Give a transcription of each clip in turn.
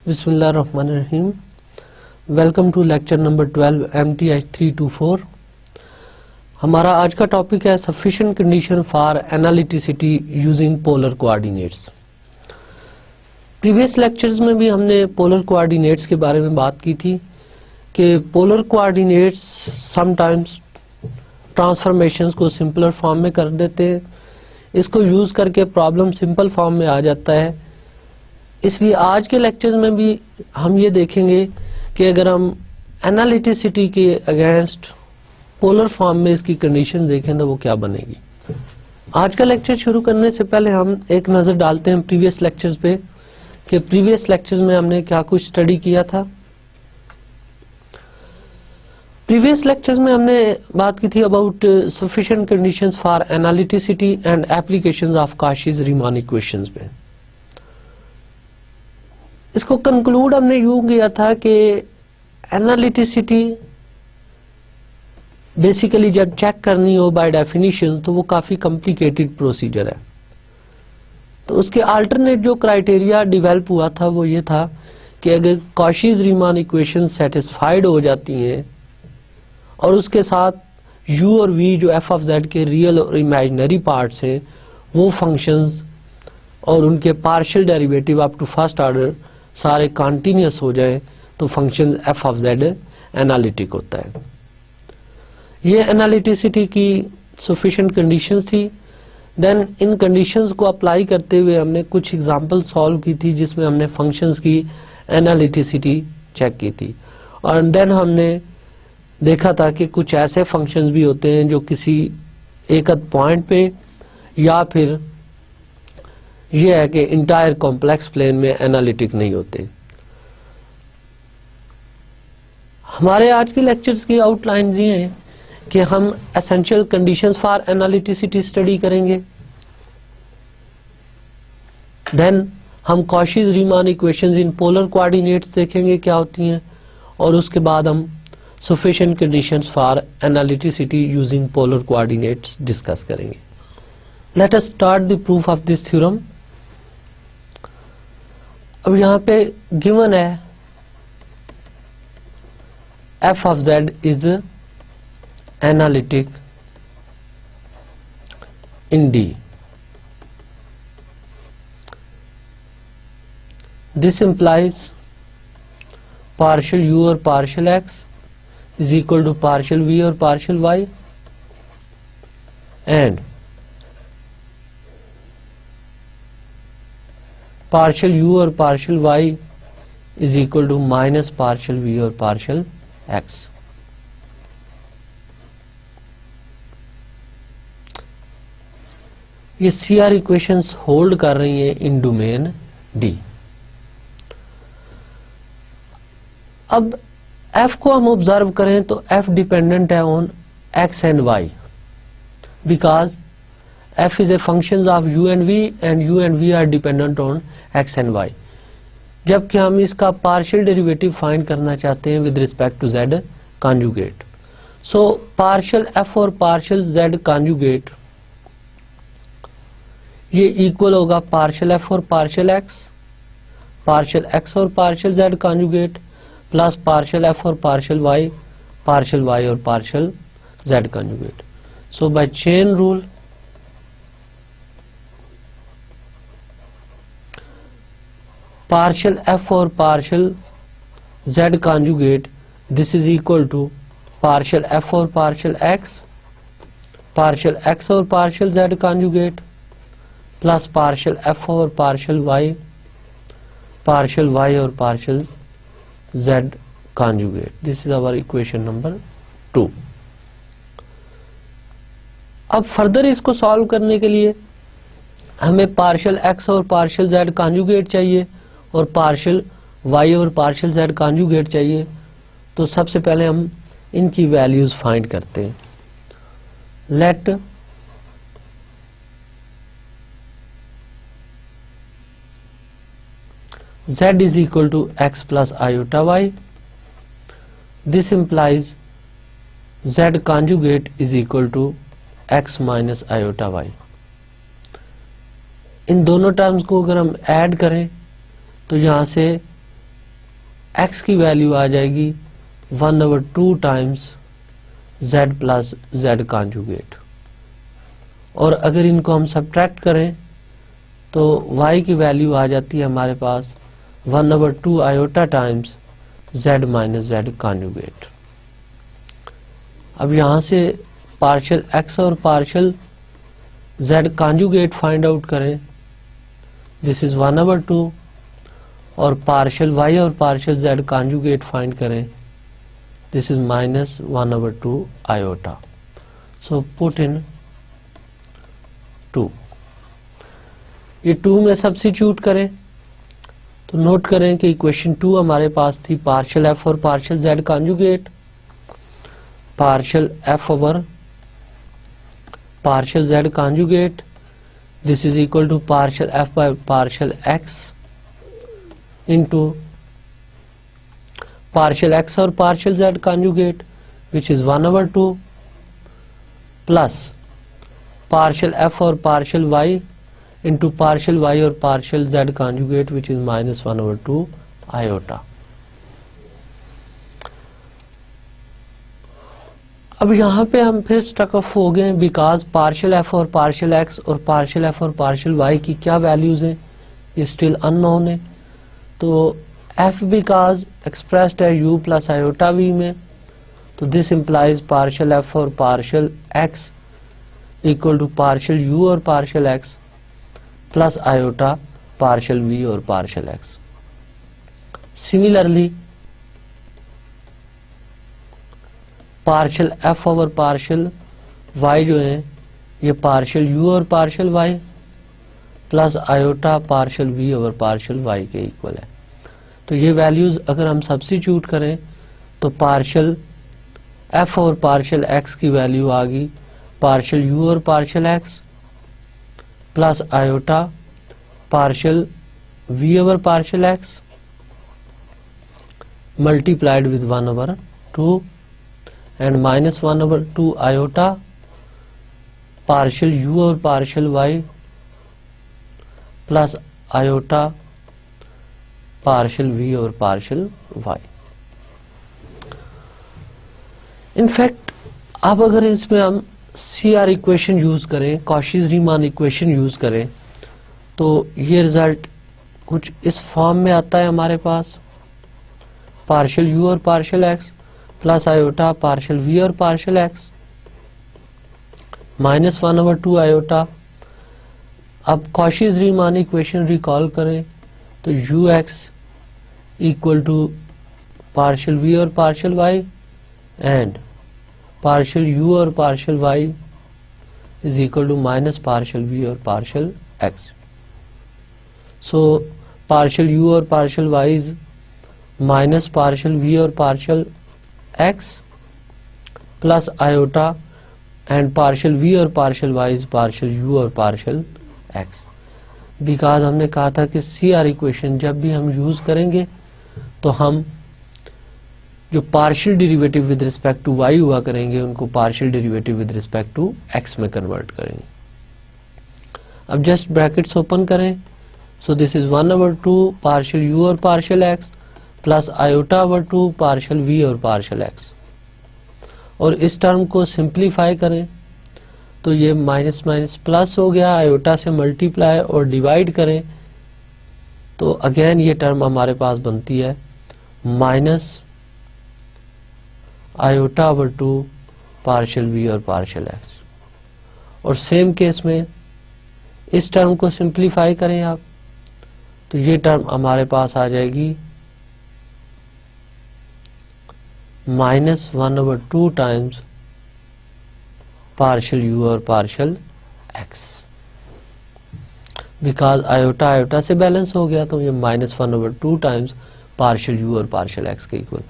बिस्मिल्लाहिर्रहमानिर्रहीम। Welcome to lecture number 12 MTH 324। हमारा आज का टॉपिक है sufficient condition for analyticity using polar coordinates. Previous lectures में भी हमने पोलर कोऑर्डिनेट्स के बारे में बात की थी कि पोलर कोऑर्डिनेट्स समटाइम्स ट्रांसफॉर्मेशंस को सिंपलर फॉर्म में कर देते हैं। इसको यूज करके प्रॉब्लम सिंपल फॉर्म में आ जाता है। इसलिए आज के लेक्चर्स में भी हम ये देखेंगे कि अगर हम एनालिटिसिटी के अगेंस्ट पोलर फॉर्म में इसकी कंडीशन देखें तो वो क्या बनेगी। आज का लेक्चर शुरू करने से पहले हम एक नजर डालते हैं प्रीवियस लेक्चर्स पे कि प्रीवियस लेक्चर्स में हमने क्या कुछ स्टडी किया था। प्रीवियस लेक्चर्स में हमने बात की थी about sufficient conditions for analyticity and applications of Cauchy's Riemann equations पे। इसको कंक्लूड हमने यूं किया था कि एनालिटिसिटी बेसिकली जब चेक करनी हो बाय डेफिनेशन तो वो काफी कॉम्प्लिकेटेड प्रोसीजर है। तो उसके अल्टरनेट जो क्राइटेरिया डेवलप हुआ था वो ये था कि अगर कॉशीज रीमान इक्वेशन सेटिस्फाइड हो जाती हैं और उसके साथ u और v जो f ऑफ z के रियल और इमेजिनरी पार्ट्स हैं वो फंक्शंस और उनके partial derivative up to first order सारे कॉन्टिन्यूस हो जाए तो function f of z analytic होता है। ये एनालिटिसिटी की सफिशिएंट कंडीशंस थी। देन इन कंडीशंस को अप्लाई करते हुए हमने कुछ एग्जांपल सॉल्व की थी जिसमें हमने फंक्शंस की एनालिटिसिटी चेक की थी। और देन हमने देखा था कि कुछ ऐसे फंक्शंस भी होते हैं जो किसी एक पॉइंट पे या फिर ये है कि इंटायर कॉम्प्लेक्स प्लेन में एनालिटिक नहीं होते। हमारे आज के लेक्चर्स की आउटलाइन ये है कि हम essential conditions for analyticity study करेंगे। देन हम Cauchy's Riemann equations in polar coordinates देखेंगे क्या होती हैं और उसके बाद हम sufficient conditions for analyticity using polar coordinates discuss करेंगे। Let us start the proof of this theorem. अब यहाँ पे गिवन है f of z is analytic in D. This implies partial u or partial x is equal to partial v or partial y, and partial u or partial y is equal to minus partial v or partial x. ये CR equations hold कर रही हैं in domain D। अब f को हम observe करें तो f dependent है on x and y because f is a functions of u and v are dependent on x and y। जबकि हम इसका पार्शियल डेरिवेटिव फाइंड करना चाहते हैं with respect to z conjugate. So partial f और partial z conjugate ये equal होगा partial f और पार्शियल x, पार्शियल x और partial z conjugate plus partial f और पार्शियल y और partial z conjugate. So by chain rule partial f or partial z conjugate, this is equal to partial f or partial x or partial z conjugate plus partial f or partial y or partial z conjugate. This is our equation number 2. अब further इसको solve करने के लिए हमें partial x और partial z conjugate चाहिए और partial y और पार्शियल z कॉन्जुगेट चाहिए। तो सबसे पहले हम इनकी वैल्यूज फाइंड करते हैं। Let z is equal to x plus iota y। This implies z conjugate is equal to x minus iota y। इन दोनों टर्म्स को अगर हम ऐड करें तो यहां से x की वैल्यू आ जाएगी 1/2 times z plus z conjugate, और अगर इनको हम सब्ट्रैक्ट करें तो y की वैल्यू आ जाती है हमारे पास 1/2 iota times z minus z conjugate. अब यहां से पार्शियल x और partial z conjugate find out करें, दिस इज 1/2, और पार्शियल y और पार्शियल z कॉन्जुगेट फाइंड करें, this is minus 1/2 iota. So put in 2, ये 2 में सब्स्टिट्यूट करें तो नोट करें कि इक्वेशन 2 हमारे पास थी पार्शियल f और partial z conjugate, partial f over partial z conjugate, this is equal to partial f by partial x into partial x और partial z conjugate which is 1/2 plus partial f और partial y into partial y और partial z conjugate which is minus 1/2 iota. अब यहाँ पे हम फिर stuck of हो गए बिकॉज पार्शियल f और पार्शियल x और पार्शियल f और पार्शियल y की क्या वैल्यूज हैं ये स्टिल अननोन है। तो f बिकॉज एक्सप्रेस्ड है u प्लस आयोटा v में, तो दिस इंप्लाइज पार्शियल f और partial x equal to partial u और partial x plus iota partial v और partial x। Similarly partial f over partial y जो है ये partial u और partial y plus iota partial v over partial y के equal है। तो ये वैल्यूज अगर हम सब्स्टिट्यूट करें तो पार्शियल f और पार्शियल x की वैल्यू आ गई पार्शियल u और partial x plus iota partial v over partial x multiplied with 1/2 and minus 1/2 iota partial u और partial y plus iota partial v और पार्शियल y। इनफैक्ट अब अगर इसमें हम CR इक्वेशन यूज करें, Cauchy's Riemann equation use करें, तो ये रिजल्ट कुछ इस फॉर्म में आता है हमारे पास पार्शियल u और partial x plus iota partial v और पार्शियल x माइनस 1/2 आयोटा। अब कॉशीज रीमान इक्वेशन रिकॉल करें तो ux equal to partial v और partial y and partial u और partial y is equal to minus partial v और partial x। So partial u और partial y is minus partial v और partial x plus iota and partial v और partial y is partial u और partial x। Because हमने कहा था कि CR equation जब भी हम यूज करेंगे तो हम जो partial derivative with respect to y हुआ करेंगे उनको partial derivative with respect to x में कन्वर्ट करेंगे। अब जस्ट ब्रैकेट्स ओपन करें, so this is 1/2 partial u और partial x plus iota over 2 partial v और पार्शियल x, और इस टर्म को सिंप्लीफाई करें तो ये माइनस माइनस प्लस हो गया, आयोटा से मल्टीप्लाई और डिवाइड करें तो अगेन ये टर्म हमारे पास बनती है minus iota over 2 partial v और पार्शियल x, और सेम केस में इस टर्म को सिंप्लीफाई करें आप तो ये टर्म हमारे पास आ जाएगी माइनस 1/2 टाइम्स पार्शियल u और partial x। Because iota iota से बैलेंस हो गया तो ये माइनस 1/2 टाइम्स पार्शियल u और पार्शियल x के इक्वल।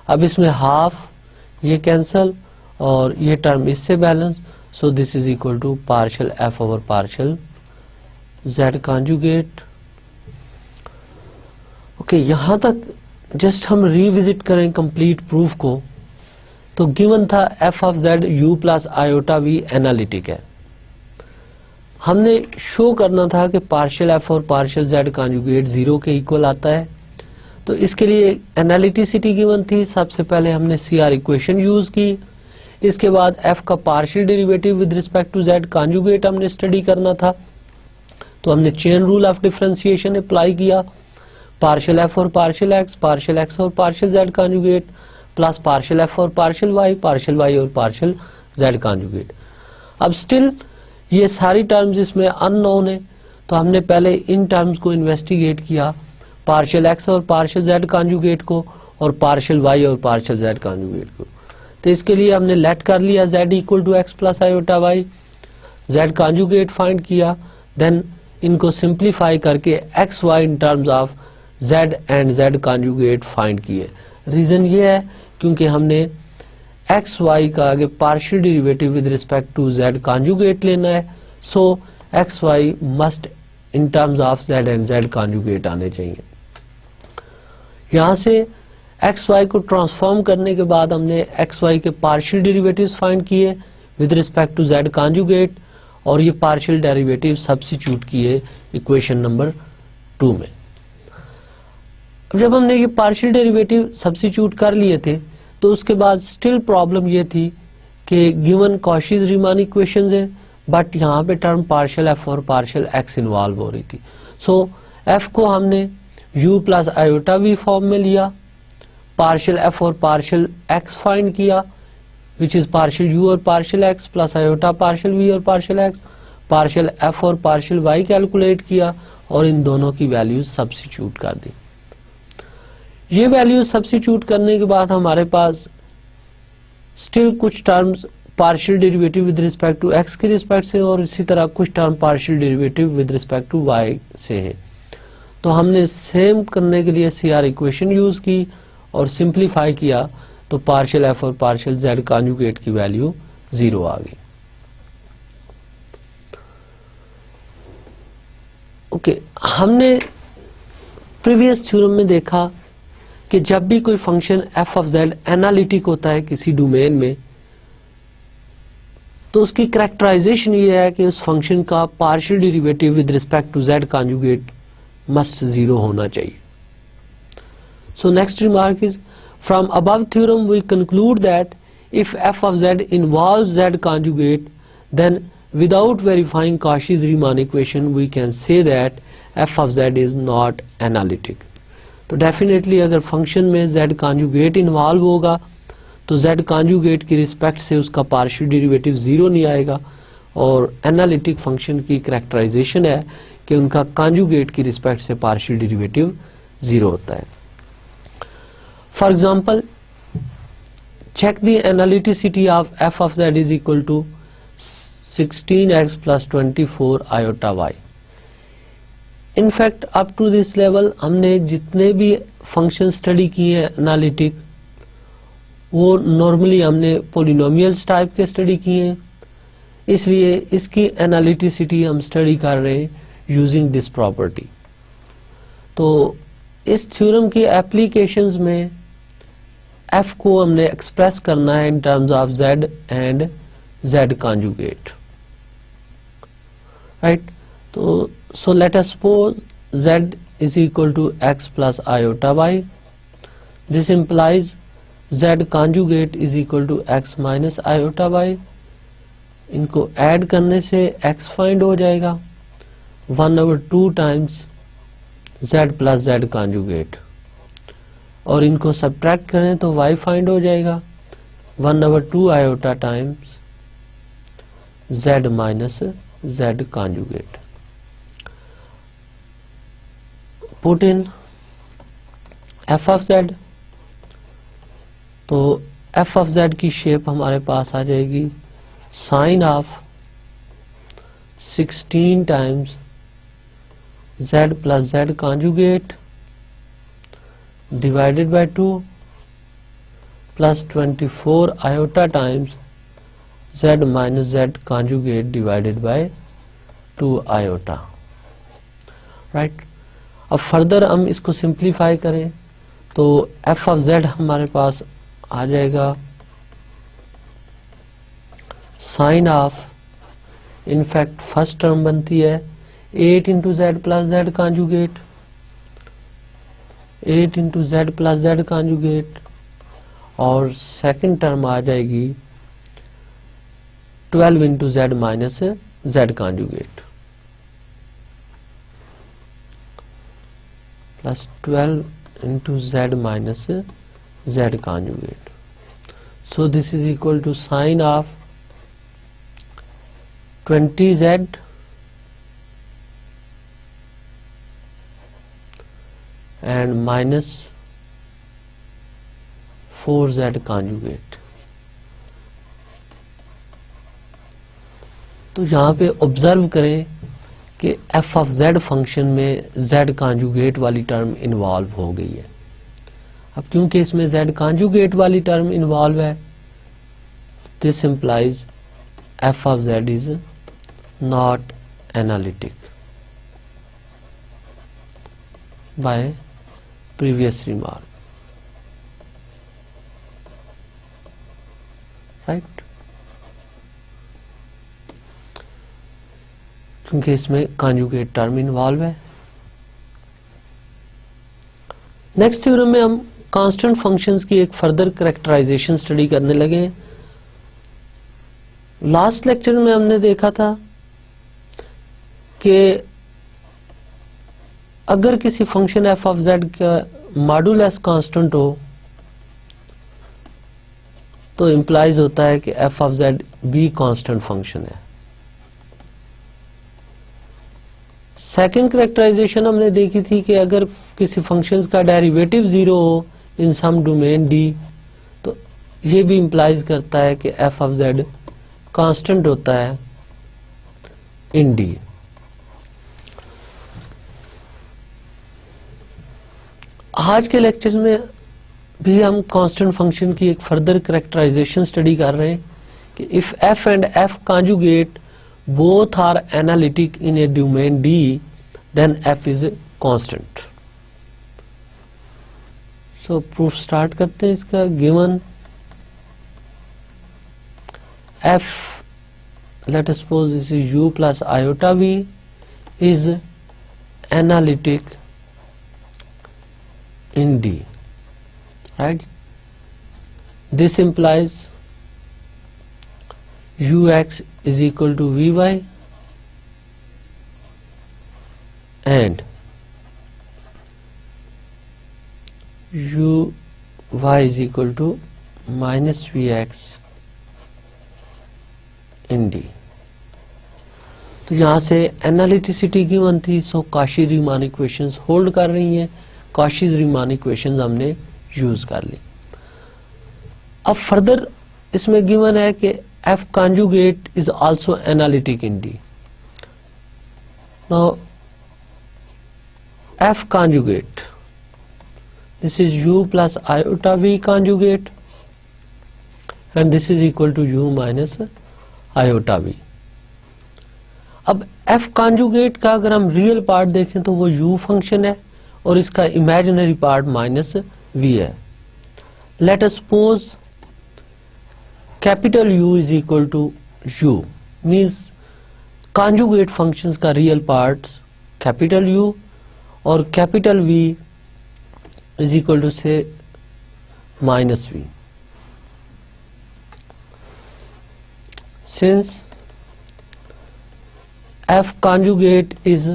अब इसमें हाफ ये कैंसल और ये टर्म इससे balance, so this is equal to partial f over partial z conjugate. Okay, यहां तक जस्ट हम रिविजिट करें कंप्लीट प्रूफ को तो गिवन था f of z u plus iota v analytic है। हमने शो करना था कि पार्शियल f और पार्शियल z कॉन्जुगेट 0 के इक्वल आता है, तो इसके लिए एनालिटिसिटी गिवन थी, सबसे पहले हमने सीआर इक्वेशन यूज की, इसके बाद एफ का partial derivative with respect to z conjugate हमने स्टडी करना था, तो हमने chain rule of differentiation apply किया, पार्शियल एफ और पार्शियल एक्स और partial z conjugate plus partial f और पार्शियल वाई और पार्शियल जेड कॉन्जुगेट। अब स्टिल ये सारी टर्म्स इसमें अननोन है, तो हमने पहले इन टर्म्स को इन्वेस्टिगेट किया, पार्शियल एक्स और पार्शियल जेड कॉन्जुगेट को और पार्शियल वाई और पार्शियल जेड कॉन्जुगेट को। तो इसके लिए हमने लेट कर लिया z equal to x plus iota y, z conjugate find किया, देन इनको सिंप्लीफाई करके x y in terms of z and z conjugate find किए। रीजन ये है क्योंकि हमने एक्स वाई का आगे partial derivative with respect to z conjugate लेना है, so x y must in terms of z and z conjugate आने चाहिए। यहां से एक्स वाई को ट्रांसफॉर्म करने के बाद हमने एक्स वाई के पार्शियल डेरिवेटिव्स फाइंड किए with respect to z conjugate, और ये पार्शियल डेरिवेटिव सब्स्टिट्यूट किए इक्वेशन नंबर 2 में। अब जब हमने ये पार्शियल डेरिवेटिव सब्स्टिट्यूट कर लिए थे, तो उसके बाद स्टिल प्रॉब्लम ये थी कि गिवन कॉशीज रीमान इक्वेशंस है, बट यहाँ पे टर्म पार्शियल एफ और पार्शियल एक्स इन्वॉल्व हो रही थी। सो एफ को हमने u plus iota v form में लिया, पार्शियल एफ और पार्शियल एक्स फाइंड किया विच इज पार्शियल u और partial x plus iota partial v और पार्शियल एक्स, पार्शियल एफ और पार्शियल y कैलकुलेट किया और इन दोनों की वैल्यूज सब्स्टिट्यूट कर दी। ये वैल्यूज सब्स्टिट्यूट करने के बाद हमारे पास स्टिल कुछ terms partial derivative with respect to x के रिस्पेक्ट से और इसी तरह कुछ term partial derivative with respect to y से है। तो हमने सेम करने के लिए सीआर इक्वेशन यूज की और सिंप्लीफाई किया, तो पार्शियल एफ और पार्शियल जेड कॉन्जुगेट की वैल्यू 0 आ गई। ओके, हमने प्रीवियस थ्योरम में देखा कि जब भी कोई function f of Z analytic होता है किसी डोमेन में, तो उसकी कैरेक्टराइजेशन ये है कि उस फंक्शन का partial derivative with respect to z conjugate must 0 होना चाहिए। So next remark is, from above theorem we conclude that if f of z involves z conjugate, then without verifying Cauchy-Riemann equation we can say that f of z is not analytic। तो definitely अगर function में z conjugate involve होगा तो z conjugate की respect से उसका partial derivative 0 नहीं आएगा, और एनालिटिक फंक्शन की कैरेक्टराइजेशन है कि उनका कॉन्जुगेट की रिस्पेक्ट से पार्शियल डेरिवेटिव 0 होता है। For example, check the analyticity of f of z is equal to 16x plus 24 iota y। In fact, up to this level हमने जितने भी फंक्शन स्टडी किए हैं एनालिटिक, वो नॉर्मली हमने पोलिनोमियल्स टाइप के स्टडी किए हैं, इसलिए इसकी एनालिटिसिटी हम स्टडी कर रहे हैं यूजिंग दिस प्रॉपर्टी। तो इस थ्योरम की एप्लीकेशंस में f को हमने एक्सप्रेस करना है in terms of z and z conjugate, right. तो so let us suppose z is equal to x plus iota y, this implies z conjugate is equal to x minus iota y। इनको add करने से x find हो जाएगा 1/2 times z plus z conjugate, और इनको subtract करें तो y find हो जाएगा 1/2 iota times z minus z conjugate. Put in f of z, तो f ऑफ z की शेप हमारे पास आ जाएगी sine of 16 times z plus z conjugate divided by 2 plus 24 iota times z minus z conjugate divided by 2 iota, right। अब further हम इसको simplify करें तो f of z हमारे पास आ जाएगा sine of, in fact first term बनती है 8 into z plus z conjugate 8 into z plus z conjugate, और सेकंड टर्म आ जाएगी 12 into z minus z conjugate plus 12 into z minus z conjugate. So this is equal to sine of 20z and minus 4z conjugate. तो यहाँ पे observe करें कि f of z function में z conjugate वाली term involve हो गई है. अब क्योंकि इसमें z कॉन्जुगेट वाली टर्म इन्वॉल्व है, this implies f of z is not analytic bye previous remark. Right, क्योंकि इसमें कॉन्जुगेट टर्म इन्वॉल्व है. नेक्स्ट थ्योरम में हम कांस्टेंट फंक्शंस की एक फर्दर कैरेक्टराइजेशन स्टडी करने लगे हैं. लास्ट लेक्चर में हमने देखा था कि अगर किसी फंक्शन f ऑफ z का मॉडुलस कांस्टेंट हो तो इंप्लाइज होता है कि f ऑफ z भी कांस्टेंट फंक्शन है. सेकेंड कैरेक्टराइजेशन हमने देखी थी कि अगर किसी फंक्शन का डेरिवेटिव 0 हो इन सम डोमेन d, तो ये भी इंप्लाइज करता है कि f ऑफ z कांस्टेंट होता है इन d. आज के लेक्चर में भी हम कांस्टेंट फंक्शन की एक फर्दर कैरेक्टराइजेशन स्टडी कर रहे हैं कि if f and f conjugate both are analytic in a domain D, then f is a constant. So proof start करते हैं इसका. Given f, let us suppose this is u plus iota v, is analytic in D, right? This implies ux is equal to vy and uy is equal to minus vx in D. तो यहाँ से analyticity given थी, सो Kashi Riemann equations hold कर रही हैं. Kashi Riemann equations हमने use कर ली. अब फर्दर इसमें गिवन है कि f conjugate is also analytic in D. Now f conjugate, this is u plus iota v conjugate and this is equal to u minus iota v. अब f conjugate का अगर हम real part देखें तो वो u function है और इसका इमेजिनरी पार्ट माइनस v है. Late us suppose capital U is equal to U, means conjugate functions का रियल पार्ट कैपिटल U और capital V is equal to say minus V. Since f conjugate is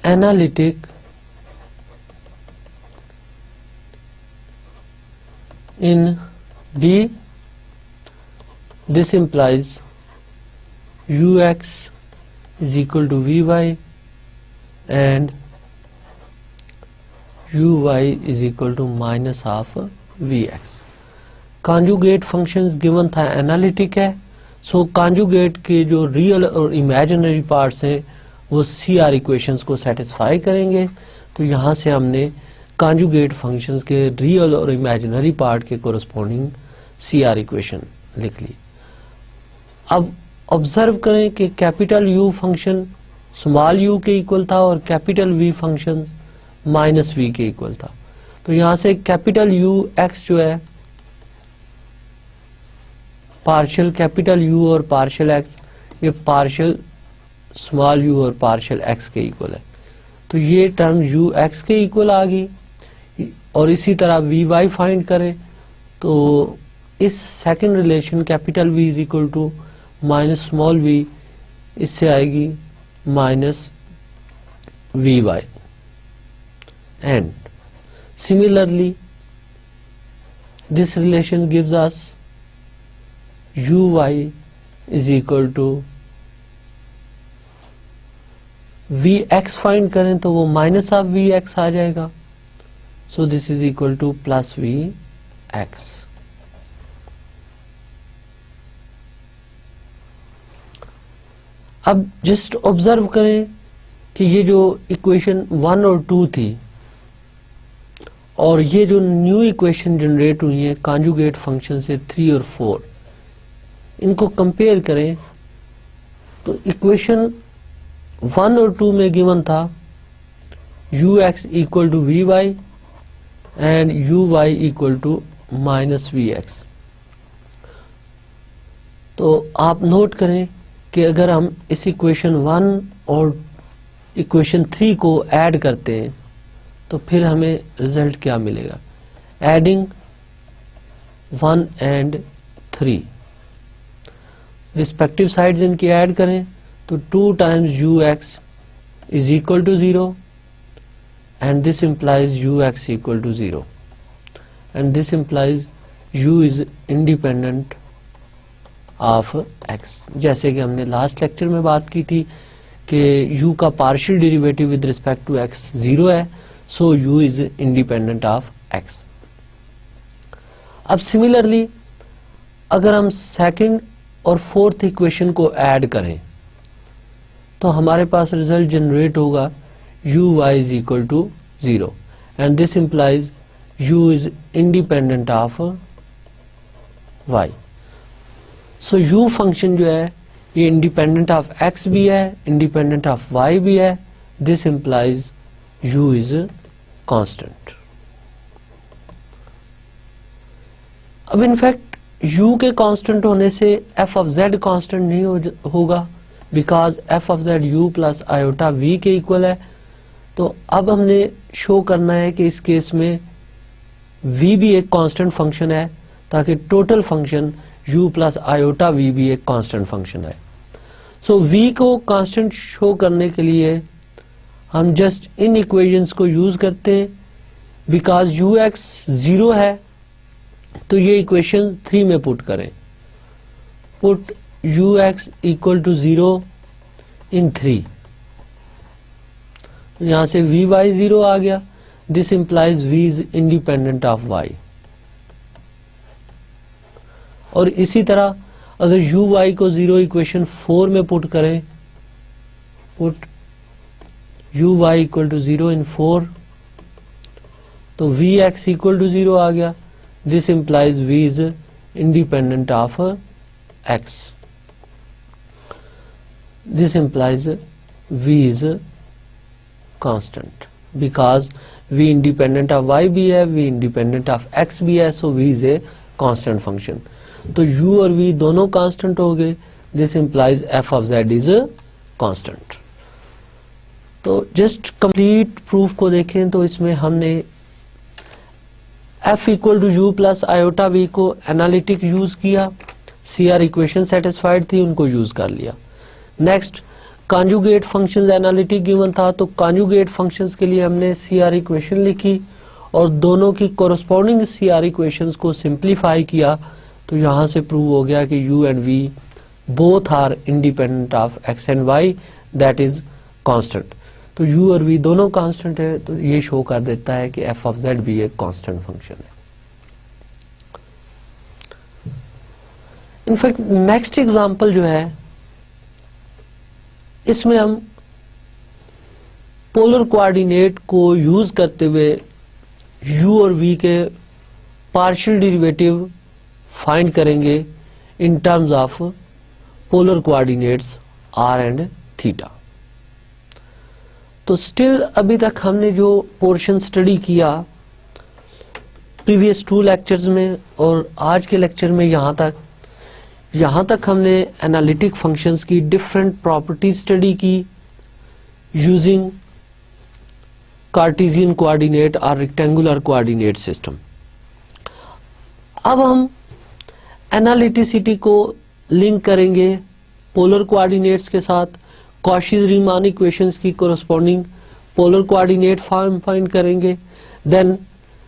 analytic in D, this implies ux is equal to vy and uy is equal to minus of vx. Conjugate functions given था analytic है, सो conjugate के जो real और imaginary parts हैं वो CR equations को satisfy करेंगे. तो यहाँ से हमने कॉन्जुगेट फंक्शंस के रियल और इमेजिनरी पार्ट के कोरस्पॉन्डिंग CR इक्वेशन लिख ली. अब ऑब्जर्व करें कि capital U function small u के इक्वल था और capital V function minus v के इक्वल था. तो यहाँ से कैपिटल Ux जो है पार्शियल कैपिटल U और पार्शियल x, ये पार्शियल स्मॉल u और पार्शियल x के इक्वल है. तो ये टर्म यू एक्स के इक्वल आ गई। और इसी तरह वी वाई फाइंड करें तो इस second relation capital v is equal to minus small v, इससे आएगी minus v y. And similarly this relation gives us u y is equal to v x find करें तो वो माइनस ऑफ वी एक्स आ जाएगा। So this is equal to plus v x. अब just observe करें कि ये जो इक्वेशन 1 और 2 थी और ये जो न्यू इक्वेशन जनरेट हुई है कॉन्जुगेट फंक्शन से 3 और 4, इनको कंपेयर करें तो इक्वेशन 1 और 2 में गिवन था u x equal to v y and u y equal to minus v x. तो आप नोट करें कि अगर हम इस इक्वेशन 1 और इक्वेशन 3 को ऐड करते हैं तो फिर हमें रिजल्ट क्या मिलेगा। एडिंग 1 एंड 3 रिस्पेक्टिव साइड्स इनकी ऐड करें तो 2 times u x is equal to 0 and this implies ux equal to 0 and this implies u is independent of x। जैसे कि हमने लास्ट लेक्चर में बात की थी कि u का partial derivative with respect to x 0 है, so u is independent of x। अब सिमिलरली अगर हम सेकंड और फोर्थ इक्वेशन को ऐड करें तो हमारे पास रिजल्ट जनरेट होगा uy is equal to 0 and this implies u is independent of y। so u function जो है ये इंडिपेंडेंट ऑफ x भी है, इंडिपेंडेंट ऑफ y भी है। this implies u is constant। अब इनफैक्ट u के कांस्टेंट होने से f of z कांस्टेंट नहीं होगा because f of z u plus iota v के इक्वल है। तो अब हमने शो करना है कि इस केस में v भी एक कांस्टेंट फंक्शन है ताकि total function u plus iota v भी एक कांस्टेंट फंक्शन है। सो v को कांस्टेंट शो करने के लिए हम जस्ट इन इक्वेशंस को यूज करते हैं। बिकॉज ux 0 है तो ये इक्वेशन 3 में पुट करें। पुट ux इक्वल टू 0 इन 3, यहां से वी वाई 0 आ गया। This implies v is independent of y। और इसी तरह अगर u y को 0 इक्वेशन 4 में पुट करें, put u y equal to 0 in 4 तो v x इक्वल टू 0 आ गया। This implies v is independent of x। This implies v is constant because v independent of y भी है, v independent of x भी है, so v is a constant function. तो u और v दोनों constant हो गए। This implies f of z is constant. तो जस्ट कंप्लीट प्रूफ को देखें तो इसमें हमने f equal to u plus iota v को एनालिटिक यूज किया, CR इक्वेशन सेटिस्फाइड थी, उनको यूज कर लिया। Next conjugate functions analytic given था तो कॉन्जुगेट फंक्शंस के लिए हमने CR इक्वेशन लिखी और दोनों की कोरस्पॉन्डिंग CR इक्वेशंस को सिंप्लीफाई किया तो यहां से प्रूव हो गया कि u and v both are independent of x and y, that is constant. तो u और v दोनों कांस्टेंट है तो ये शो कर देता है कि f ऑफ z भी एक कांस्टेंट फंक्शन है। इनफैक्ट नेक्स्ट एग्जांपल जो है इसमें हम पोलर कोऑर्डिनेट को यूज करते हुए u और v के पार्शियल डेरिवेटिव फाइंड करेंगे इन terms of polar coordinates r and theta. तो स्टिल अभी तक हमने जो पोर्शन स्टडी किया प्रीवियस 2 लेक्चर्स में और आज के लेक्चर में यहां तक हमने एनालिटिक फंक्शंस की डिफरेंट प्रॉपर्टीज स्टडी की यूजिंग कार्टेशियन कोऑर्डिनेट और रेक्टेंगुलर कोऑर्डिनेट सिस्टम। अब हम एनालिटिसिटी को लिंक करेंगे पोलर कोऑर्डिनेट्स के साथ, कॉशीज-रीमान इक्वेशंस की corresponding polar coordinate form find करेंगे, then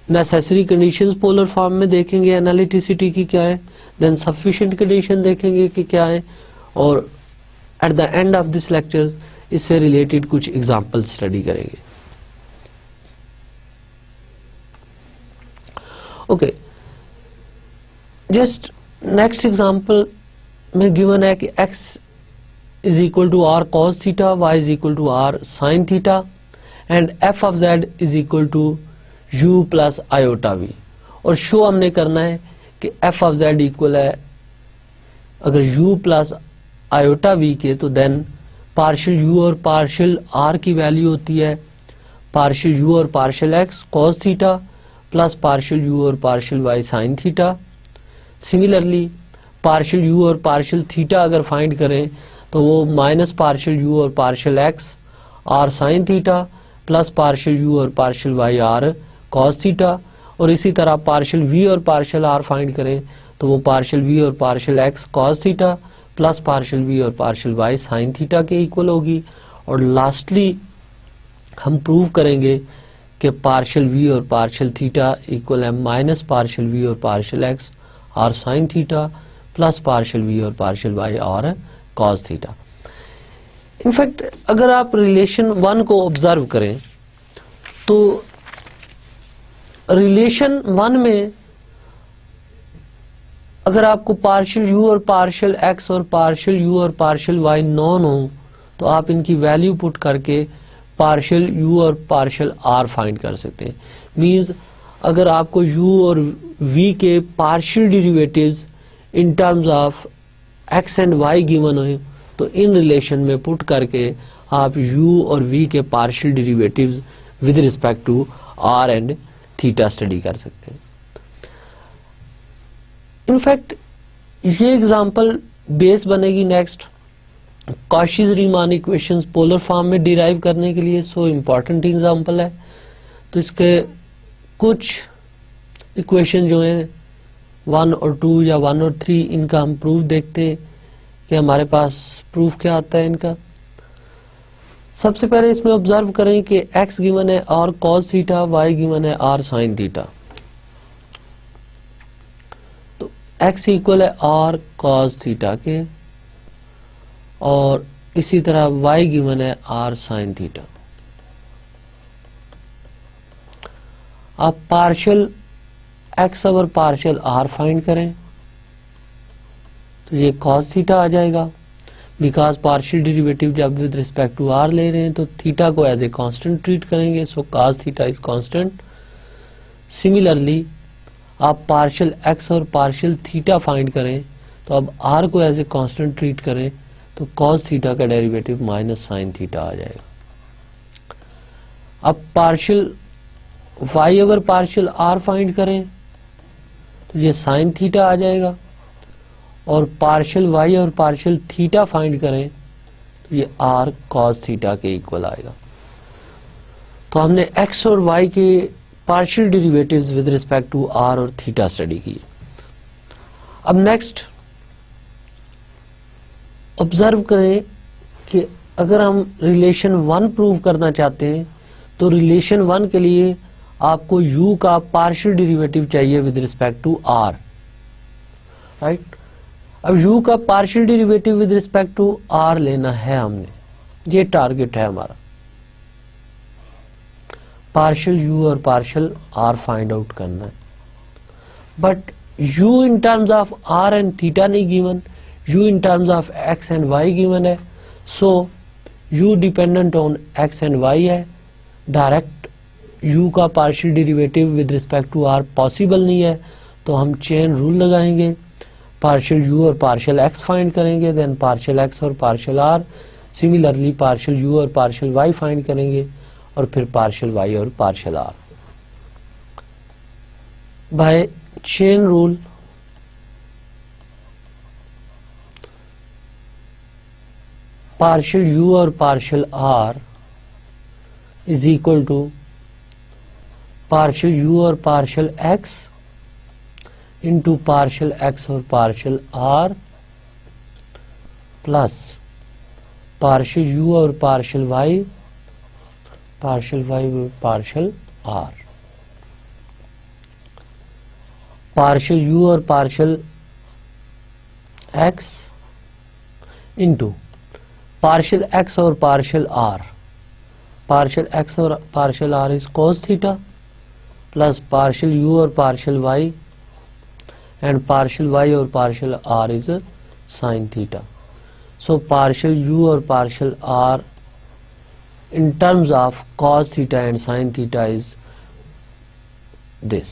necessary conditions polar form में देखेंगे एनालिटिसिटी की क्या है, देन सफिशिएंट कंडीशन देखेंगे कि क्या है, और at the end of this lecture इससे रिलेटेड कुछ एग्जांपल स्टडी करेंगे। ओके, जस्ट नेक्स्ट एग्जांपल में गिवन है कि x is equal to r cos theta, y is equal to r sine theta and f of z is equal to u plus iota v, और show हमने करना है कि f of z equal है अगर u plus iota v के, तो then partial u और पार्शियल r की वैल्यू होती है पार्शियल u और partial x cos theta plus partial u और partial y sine theta. Similarly partial u और पार्शियल थीटा अगर फाइंड करें तो वो माइनस पार्शियल u और partial x r sine theta plus partial u और partial y r cos theta, और इसी तरह पार्शियल v और पार्शियल r फाइंड करें तो वो पार्शियल v और partial x cos theta plus partial v और पार्शियल y साइन थीटा के इक्वल होगी। और लास्टली हम प्रूव करेंगे कि पार्शियल v और पार्शियल थीटा इक्वल है माइनस पार्शियल v और partial x r sine theta plus partial v और partial y r cos theta. In fact अगर आप रिलेशन 1 को ऑब्जर्व करें तो रिलेशन 1 में अगर आपको पार्शियल u और पार्शियल x और पार्शियल u और पार्शियल y नॉन हो तो आप इनकी वैल्यू पुट करके पार्शियल u और पार्शियल r फाइंड कर सकते हैं। मींस अगर आपको u और v के partial derivatives in terms of x and y given हो तो इन रिलेशन में पुट करके आप u और v के partial derivatives with respect to r and theta study कर सकते हैं। इनफैक्ट ये एग्जांपल बेस बनेगी next Cauchy Riemann equations polar form में डिराइव करने के लिए, सो इम्पोर्टेंट एग्जांपल है। तो इसके कुछ इक्वेशन जो हैं 1 और 2 या 1 और 3 इनका हम प्रूफ देखते हैं कि हमारे पास प्रूफ क्या आता है इनका। सबसे पहले इसमें ऑब्जर्व करें कि x गिवन है r cos theta, y given है r sin थीटा। तो x इक्वल है r cos थीटा के और इसी तरह y गिवन है r sin थीटा। आप पार्शियल x और पार्शियल r फाइंड करें तो ये cos थीटा आ जाएगा, बिकॉज पार्शियल डेरिवेटिव जब विद रिस्पेक्ट टू r ले रहे हैं तो थीटा को एज ए कांस्टेंट ट्रीट करेंगे, सो cos theta is constant. Similarly आप पार्शियल x और पार्शियल थीटा फाइंड करें तो अब r को एज ए कांस्टेंट ट्रीट करें तो cos थीटा का डेरिवेटिव माइनस साइन थीटा आ जाएगा। अब पार्शियल y अगर पार्शियल r फाइंड करें तो ये साइन थीटा आ जाएगा, और पार्शियल y और पार्शियल थीटा फाइंड करें तो ये r cos थीटा के इक्वल आएगा। तो हमने x और y के partial derivatives with respect to r और थीटा स्टडी की। अब नेक्स्ट ऑब्जर्व करें कि अगर हम रिलेशन 1 प्रूव करना चाहते हैं तो रिलेशन 1 के लिए आपको u का पार्शियल डेरिवेटिव चाहिए with respect to r, right. अब u का partial derivative with respect to r लेना है हमने, ये टारगेट है हमारा। पार्शियल u और पार्शियल r फाइंड आउट करना है, but u in terms of r and theta नहीं given, u in terms of x and y given है, so u dependent on x and y है। Direct u का partial derivative with respect to r possible नहीं है, तो हम chain rule लगाएंगे, partial u और पार्शियल x फाइंड करेंगे, देन पार्शियल x और partial r, similarly partial u और पार्शियल y फाइंड करेंगे और फिर पार्शियल y और partial r। By chain rule partial u और partial r is equal to partial u और partial x into partial x और partial r plus partial u और partial y और partial r, partial u और partial x into partial x और partial r, partial x और partial r is cos theta plus partial u और partial y and partial y और partial r is sine theta. So partial u और partial r in terms of cos theta and sin theta is this.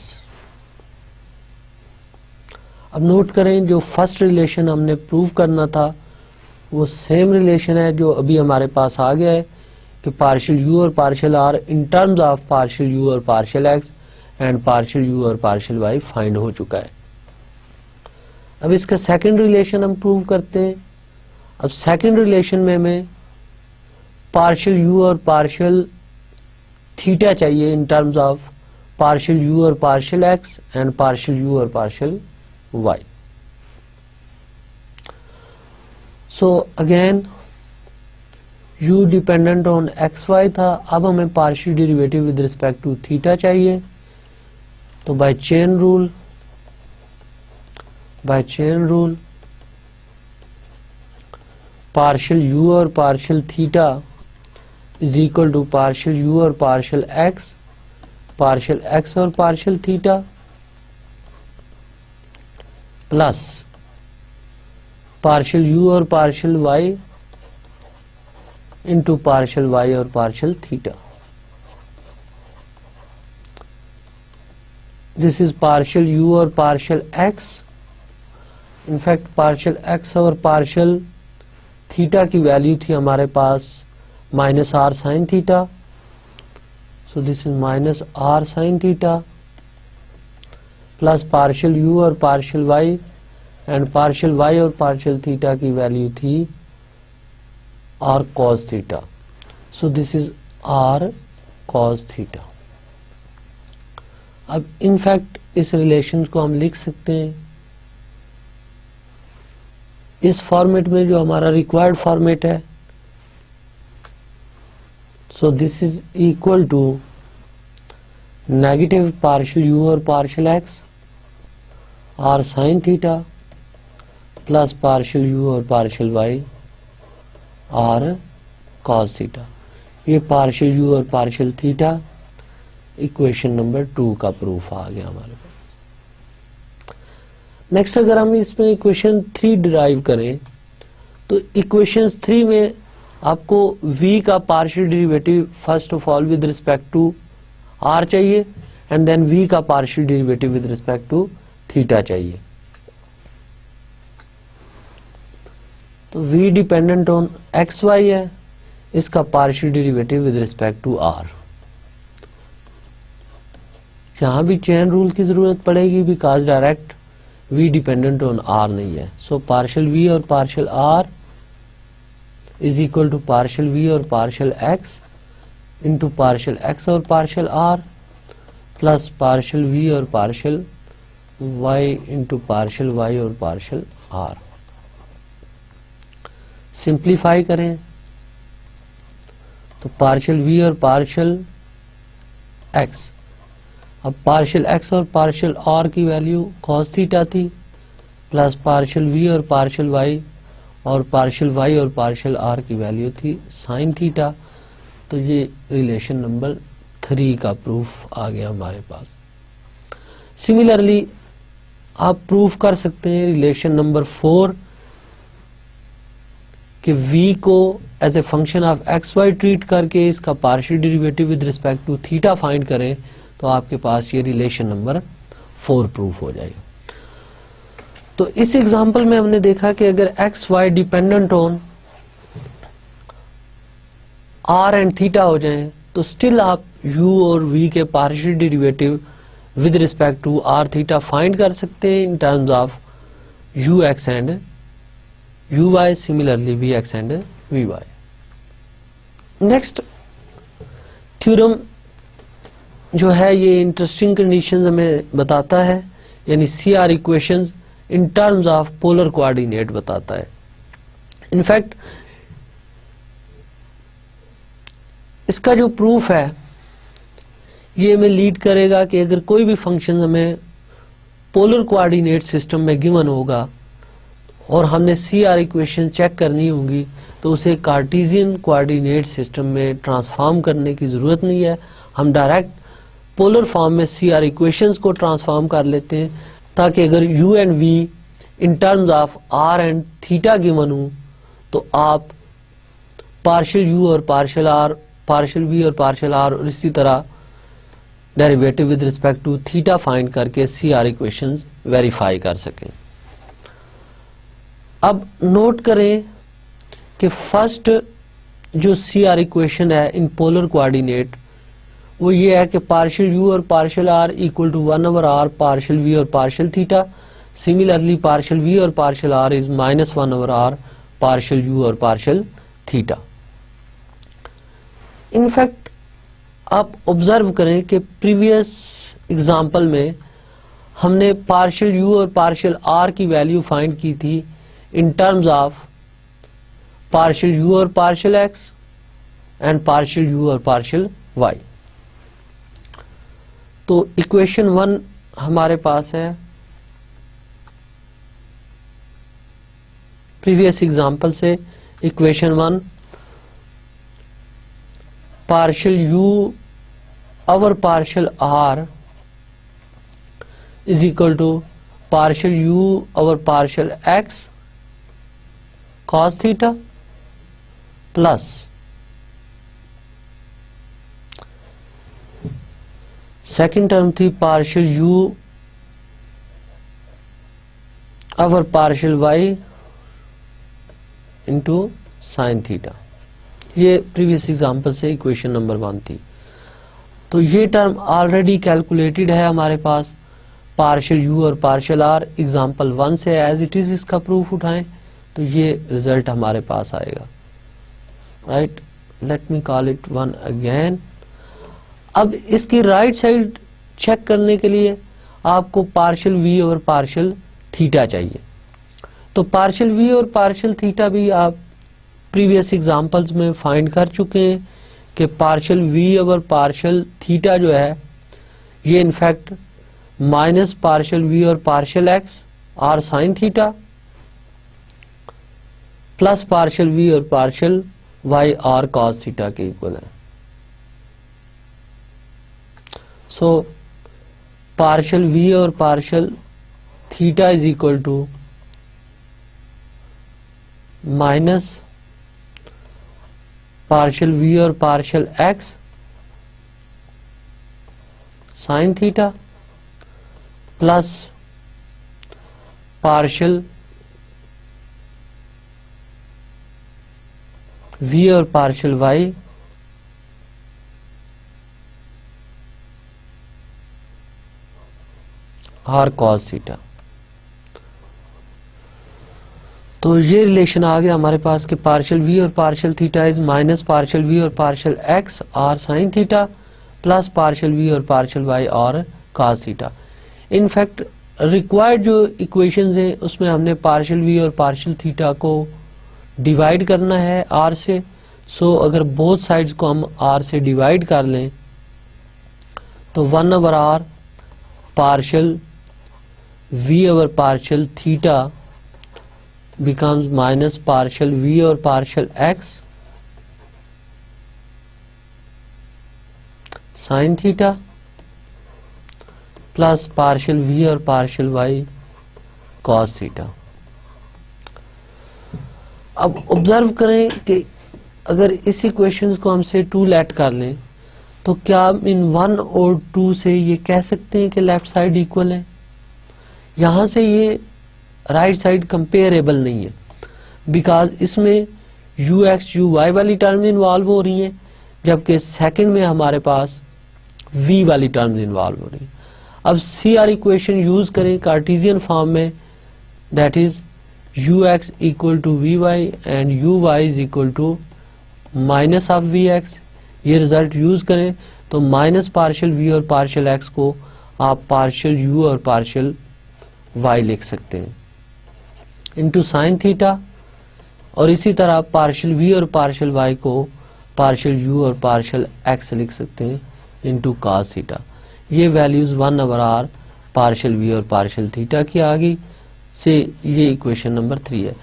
अब note करें जो first relation हमने prove करना था वो सेम रिलेशन है जो अभी हमारे पास आ गया है कि पार्शियल यू और partial r in terms of partial u और partial x and partial u और पार्शियल वाई फाइंड हो चुका है. अब इसका सेकंड रिलेशन हम प्रूव करते हैं. अब सेकंड रिलेशन में हमें पार्शियल यू और पार्शियल थीटा चाहिए in terms of partial u और partial x and partial u और partial y. So again u dependent on x y था. अब हमें partial derivative with respect to theta चाहिए. तो by chain rule partial u और partial theta is equal to partial u और partial x और partial theta plus partial u और partial y into partial y और partial theta. This is partial u और partial x. In fact partial x और partial theta की value थी हमारे पास minus r sine theta. So this is minus r sine theta plus partial u और partial y and partial y और partial theta की value थी r cos theta. So this is r cos theta. अब in fact इस relation को हम लिख सकते हैं इस फॉर्मेट में जो हमारा रिक्वायर्ड फॉर्मेट है. So this is equal to negative partial u और partial x r sine theta plus partial u और partial y r cos theta. ये पार्शियल यू और पार्शियल थीटा इक्वेशन नंबर 2 का प्रूफ आ गया हमारे पास. नेक्स्ट अगर हम इसमें इक्वेशन 3 डिराइव करें तो इक्वेशन 3 में आपको v का partial derivative first of all with respect to r चाहिए एंड देन v का partial derivative with respect to theta चाहिए. तो v dependent on x y है, इसका partial derivative with respect to r. यहां भी चेन रूल की जरूरत पड़ेगी because direct v dependent on r नहीं है. सो पार्शियल v और partial r is equal to partial v और partial x into partial x और partial r plus partial v और partial y into partial y और partial r. Simplify करें तो partial v और पार्शियल x. अब partial x और partial r की वैल्यू cos थीटा थी प्लस पार्शियल v और पार्शियल y और पार्शियल y और पार्शियल r की वैल्यू थी साइन थीटा. तो ये रिलेशन नंबर 3 का प्रूफ आ गया हमारे पास. सिमिलरली आप प्रूफ कर सकते हैं रिलेशन नंबर 4 कि v को as a function of x y treat करके इसका partial derivative with respect to theta find करें तो आपके पास ये रिलेशन नंबर 4 प्रूफ हो जाएगा. तो इस एग्जांपल में हमने देखा कि अगर x y dependent on r and theta हो जाएं तो स्टिल आप u और v के partial derivative with respect to r theta find कर सकते हैं in terms of u x and u y, similarly v x and v y. Next theorem जो है ये इंटरेस्टिंग कंडीशंस हमें बताता है, यानी CR equations in terms of polar coordinate बताता है। इनफैक्ट इसका जो प्रूफ है ये हमें लीड करेगा कि अगर कोई भी फंक्शन हमें पोलर कोऑर्डिनेट सिस्टम में गिवन होगा और हमने CR इक्वेशन चेक करनी होगी तो उसे कार्टेशियन कोऑर्डिनेट सिस्टम में ट्रांसफॉर्म करने की जरूरत नहीं है, हम डायरेक्ट पोलर फॉर्म में CR इक्वेशंस को ट्रांसफॉर्म कर लेते हैं, ताकि अगर u and v in terms of r and theta given हो तो आप पार्शियल u और पार्शियल r, पार्शियल v और पार्शियल r और इसी तरह derivative with respect to theta find करके CR इक्वेशंस वेरीफाई कर सकें। अब नोट करें कि फर्स्ट जो CR इक्वेशन है इन पोलर कोऑर्डिनेट वो ये है कि पार्शियल u और partial r equal to 1/r partial v और partial theta. Similarly partial v और partial r is -1/r partial u और पार्शियल थीटा। इनफैक्ट आप ऑब्जर्व करें कि प्रीवियस एग्जांपल में हमने पार्शियल u और पार्शियल r की वैल्यू फाइंड की थी in terms of partial u और partial x and partial u और पार्शियल y। तो इक्वेशन 1 हमारे पास है प्रीवियस एग्जांपल से। Equation 1 partial u over partial r is equal to partial u over partial x cos theta plus second term थी partial u over partial y into sine theta. ये previous example से equation number 1 थी। तो ये term already calculated है हमारे पास, partial u और पार्शियल r एग्जांपल 1 से एज इट इज इसका प्रूफ उठाएं तो ये रिजल्ट हमारे पास आएगा। Right, let me call it 1 again. अब इसकी राइट साइड चेक करने के लिए आपको पार्शियल v और पार्शियल थीटा चाहिए। तो पार्शियल v और पार्शियल थीटा भी आप प्रीवियस एग्जांपल्स में फाइंड कर चुके हैं कि partial v over partial theta जो है ये इनफैक्ट माइनस पार्शियल v और partial x r sine theta plus partial v और partial y r cos theta के इक्वल है। सो पार्शियल v और partial theta is equal to minus partial v और partial x sine theta plus partial v और partial y r cos theta. तो ये relation आ गया हमारे पास कि पार्शियल v और partial theta is minus partial v और partial x r sine theta plus partial v और पार्शियल y और cos थीटा। इनफैक्ट रिक्वायर्ड जो इक्वेशंस हैं उसमें हमने पार्शियल v और पार्शियल थीटा को डिवाइड करना है r से। सो अगर बोथ साइड्स को हम r से डिवाइड कर लें तो 1/r partial v over partial theta becomes minus partial v और partial x sin theta plus partial v और पार्शियल y cos थीटा। अब ऑब्जर्व करें कि अगर इस इक्वेशन को हमसे 2 लेट कर लें तो क्या हम इन 1 और 2 से ये कह सकते हैं कि लेफ्ट साइड इक्वल है? यहां से ये राइट साइड कंपेरेबल नहीं है, बिकॉज इसमें ux uy वाली टर्म इन्वॉल्व हो रही हैं, जबकि सेकंड में हमारे पास v वाली टर्म इन्वॉल्व हो रही है। अब CR इक्वेशन यूज करें कार्टेशियन फॉर्म में, that is ux equal to vy and uy is equal to minus of vx ये रिजल्ट यूज करें तो माइनस पार्शियल वी और पार्शियल एक्स को आप पार्शियल यू और पार्शियल वाई लिख सकते हैं इनटू साइन थीटा, और इसी तरह पार्शियल वी और पार्शियल वाई को पार्शियल यू और पार्शियल एक्स लिख सकते हैं इनटू कॉस थीटा। ये वैल्यूज 1/r पार्शियल वी और पार्शियल थीटा की आ गई से ये इक्वेशन नंबर 3 है।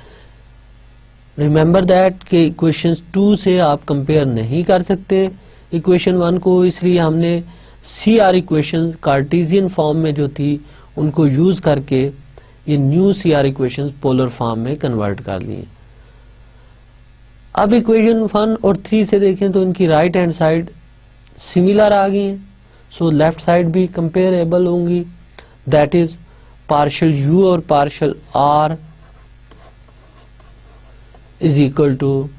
रिमेंबर दैट कि इक्वेशन 2 से आप कंपेयर नहीं कर सकते इक्वेशन 1 को, इसलिए हमने C R equation Cartesian form में जो थी उनको यूज करके ये new C R equation polar form में कन्वर्ट कर लिए। अब इक्वेशन 1 और 3 से देखें तो इनकी राइट हैंड साइड सिमिलर आ गई है, सो लेफ्ट साइड भी कंपेरेबल होंगी, दैट इज पार्शियल यू और partial r is equal to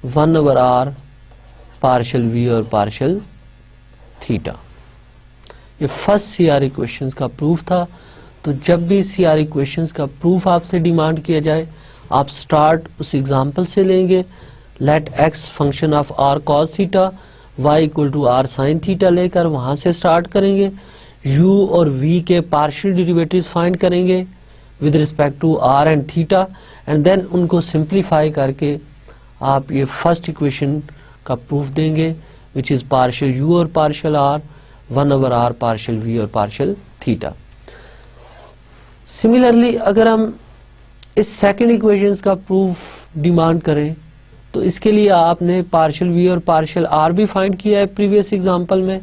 1/r partial v और पार्शियल थीटा। ये फर्स्ट सीआर इक्वेशंस का प्रूफ था। तो जब भी सीआर इक्वेशंस का प्रूफ आपसे डिमांड किया जाए आप स्टार्ट उस एग्जांपल से लेंगे, let x function of r cos theta y equal to r sine theta लेकर वहां से स्टार्ट करेंगे, u और v के पार्शियल डेरिवेटिव्स फाइंड करेंगे with respect to r and theta, and then उनको सिंप्लीफाई करके आप ये फर्स्ट इक्वेशन का प्रूफ देंगे विच इज पार्शियल u और partial r 1/r partial v और पार्शियल थीटा। सिमिलरली अगर हम इस सेकंड इक्वेशन का प्रूफ डिमांड करें तो इसके लिए आपने पार्शियल v और पार्शियल r भी फाइंड किया है प्रीवियस एग्जांपल में,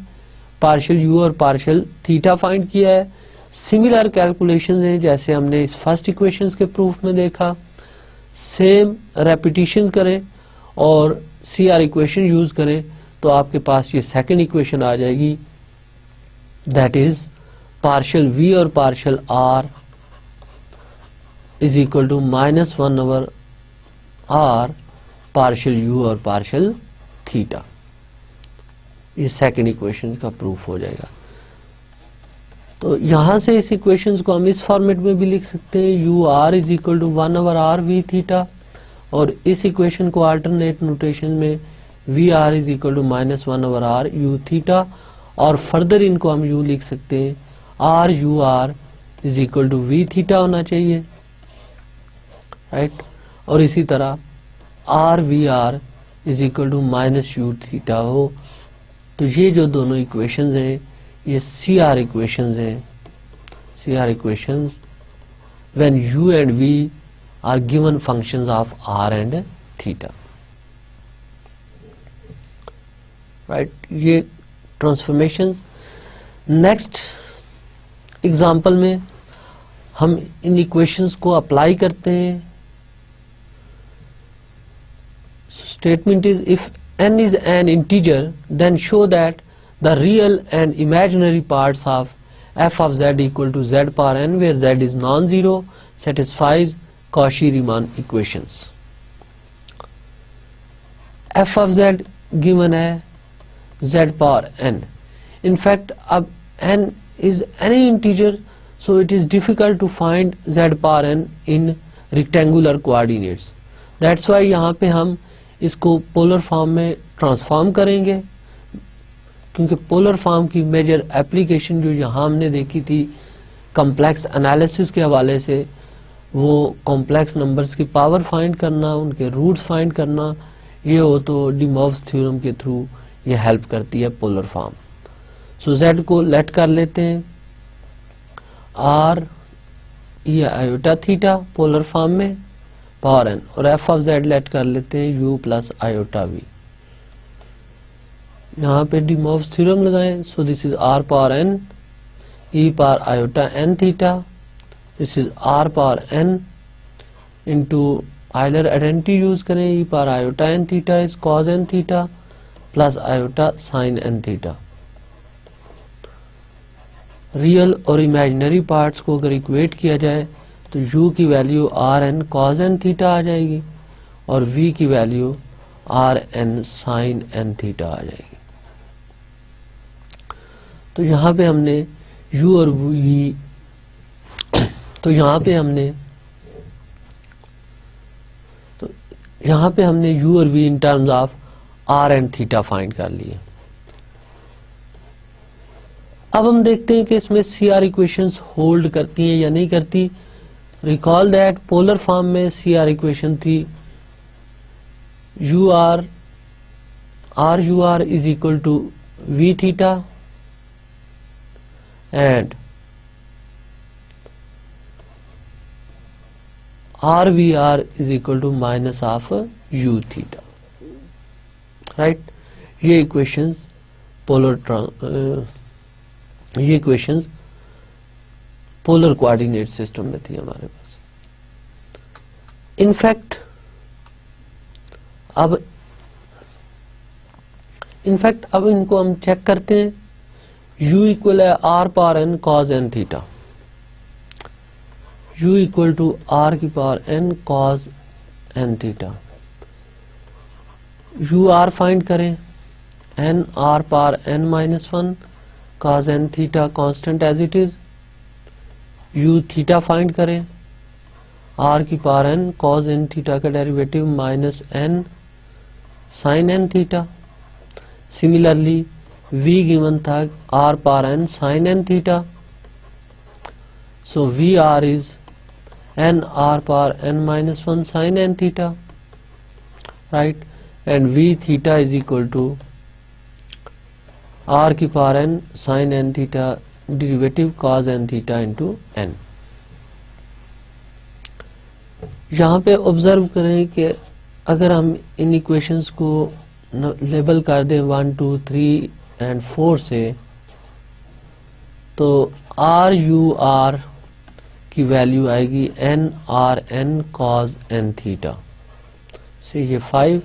पार्शियल u और पार्शियल थीटा फाइंड किया है। सिमिलर कैलकुलेशंस हैं जैसे हमने इस फर्स्ट इक्वेशन के प्रूफ में देखा, सेम रेपिटेशन करें और सी आर इक्वेशन यूज करें तो आपके पास ये सेकंड इक्वेशन आ जाएगी, दैट इज पार्शियल v और partial r is equal to -1/r partial u और पार्शियल थीटा। ये सेकंड इक्वेशन का प्रूफ हो जाएगा। तो यहां से इस इक्वेशन को हम इस फॉर्मेट में भी लिख सकते हैं, u r is equal to 1/r v theta, और इस इक्वेशन को अल्टरनेट नोटेशन में v r is equal to -1/r u theta, और फर्दर इनको हम u लिख सकते हैं r u r is equal to v theta होना चाहिए, राइट। और इसी तरह r v r is equal to -u theta हो। तो ये जो दोनों इक्वेशंस हैं ये सी आर इक्वेशंस हैं, C R equations when u and v are given functions of r and theta, right. ये ट्रांसफॉर्मेशंस। नेक्स्ट एग्जांपल में हम इन इक्वेशंस को अप्लाई करते हैं। Statement is if n is an integer then show that the real and imaginary parts of f of z equal to z power n where z is non-zero satisfies Cauchy-Riemann equations। f of z given है z power n, in fact अब n is any integer so it is difficult to find z power n in rectangular coordinates, that's why यहाँ पे हम इसको polar form में transform करेंगे, क्योंकि polar form की मेजर एप्लीकेशन जो यहाँ हमने देखी थी कॉम्प्लेक्स एनालिसिस के हवाले से, वो कॉम्प्लेक्स नंबर्स की पावर फाइंड करना, उनके रूट्स फाइंड करना, ये हो तो डी मोव्स थ्योरम के थ्रू ये हेल्प करती है पोलर फॉर्म। सो z को लेट कर लेते हैं r ये आयोटा थीटा पोलर फॉर्म में पावर n, और f ऑफ z लेट कर लेते हैं u प्लस आयोटा v। यहाँ पे डी मोव्स थ्योरम लगाएं, so this is r power n e power iota n theta, this is r power n into Euler identity use करें, e power iota n theta is cos n theta plus iota sine n theta. Real और imaginary parts को अगर equate किया जाए तो u की वैल्यू r n cos n theta आ जाएगी और v की वैल्यू r n sine n theta आ जाएगी। तो यहाँ पे हमने u और v u और v in terms of r and theta find कर लिए। अब हम देखते हैं कि इसमें सी आर इक्वेशंस होल्ड करती हैं या नहीं करती। रिकॉल दैट पोलर फॉर्म में सी आर इक्वेशन थी u r is equal to v theta and r v r is equal to minus of u theta, right. ये इक्वेशंस पोलर कोऑर्डिनेट सिस्टम में थी हमारे पास। इनफैक्ट अब इनको हम check करते हैं। u इक्वल है r power n cos n theta, u equal to r की power n cos n theta. u r find करें, n r power n minus one cos n theta constant as it is. u theta find करें, r की power n cos n theta का derivative minus n sine n theta. Similarly v given था r power n sin n theta, so vr is n r power n minus 1 sin n theta, right, and v theta is equal to r की power n sin n theta derivative cos n theta into n। यहाँ पे observe करें कि अगर हम इन equations को label कर दें 1 2 3 एंड 4 से, तो आर यू आर की वैल्यू आएगी n r n cos n theta से ये 5,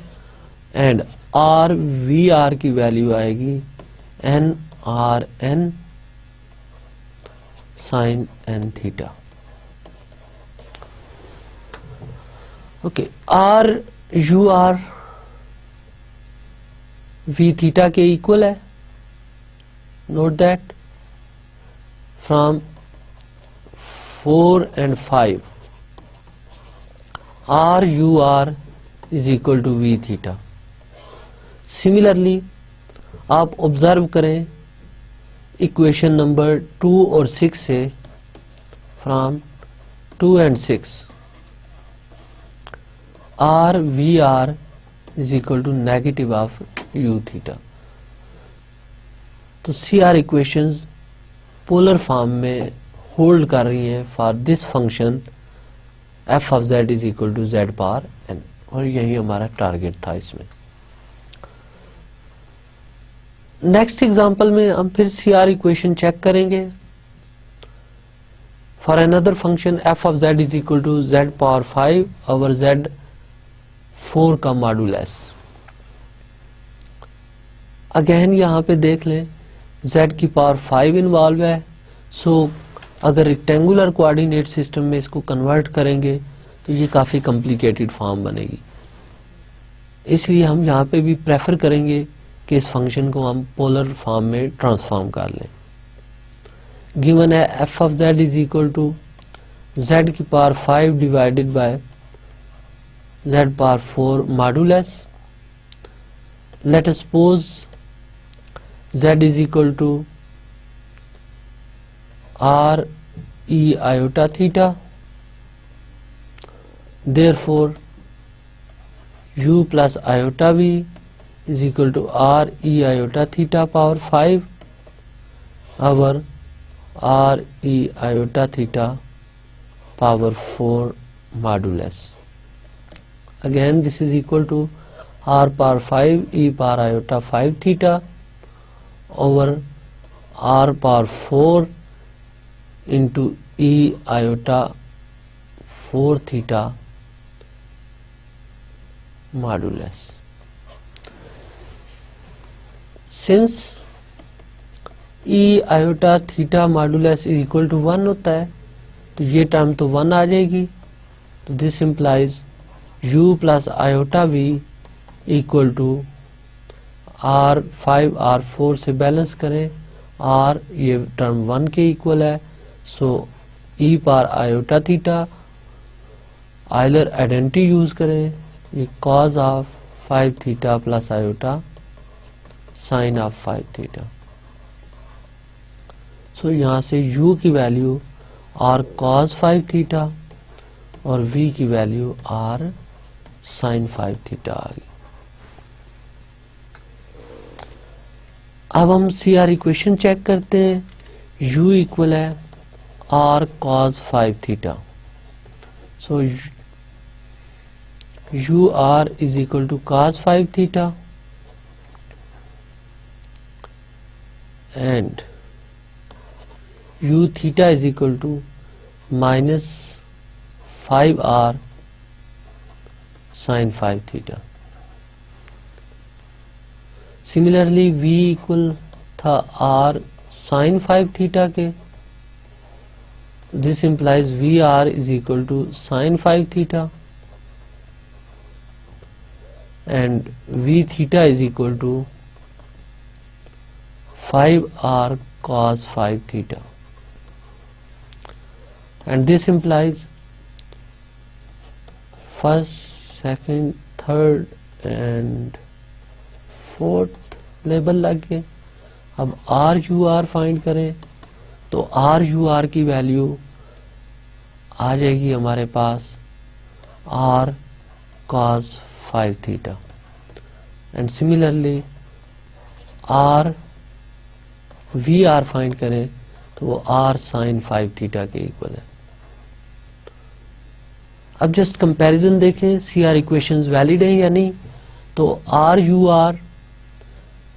एंड आर वी आर की वैल्यू आएगी n r n sine n theta. Okay, r u r v theta के इक्वल है। Note that from 4 and 5 r u r is equal to v theta. Similarly आप observe करें equation number 2 और 6 से, from 2 and 6 are v r is equal to negative of u theta. तो C R equations polar form में hold कर रही हैं for this function f of z is equal to z power n, और यही हमारा टारगेट था इसमें। नेक्स्ट एग्जांपल में हम फिर सी आर इक्वेशन चेक करेंगे for another function f of z is equal to z power 5 over z 4 का मॉडुलस। अगेन यहाँ पे देख लें z की पावर 5 इन्वॉल्व है, सो अगर रेक्टेंगुलर कोऑर्डिनेट सिस्टम में इसको कन्वर्ट करेंगे तो ये काफी कॉम्प्लिकेटेड फॉर्म बनेगी। इसलिए हम यहाँ पे भी प्रेफर करेंगे कि इस फंक्शन को हम पोलर फॉर्म में ट्रांसफॉर्म कर लें। गिवन है f of z is equal to z की power 5 divided by z power 4 modulus. Let us suppose z is equal to r e iota theta, therefore u plus iota v is equal to r e iota theta power 5 over r e iota theta power 4 modulus. Again this is equal to r power 5 e power iota 5 theta over r power 4 into e iota 4 theta modulus. Since e iota theta modulus is equal to 1 होता है, तो ये term तो 1 आ जाएगी, तो this implies u plus iota v equal to r5 r4 से balance करें, r ये टर्म 1 के इक्वल है, so e power iota theta Euler identity use करें, ये cos of 5 theta plus iota sine of 5 theta. So यहाँ से u की वैल्यू r cos 5 थीटा और v की वैल्यू r sin 5 थीटा आ गई। अब हम CR इक्वेशन चेक करते हैं। u इक्वल है r cos 5 theta. So ur is equal to cos 5 theta and u theta is equal to minus 5r sin 5 theta। Similarly v equal था r sin 5 theta के, this implies vr is equal to sin 5 theta and v theta is equal to 5r cos 5 theta, and this implies first, second, third and fourth label लग गए। अब r u r find करें तो r u r की value आ जाएगी हमारे पास r cos 5 theta and similarly r v r find करें तो वो आर साइन 5 थीटा के इक्वल है। अब जस्ट कंपैरिजन देखें सी आर इक्वेशंस वैलिड हैं या नहीं। तो r u r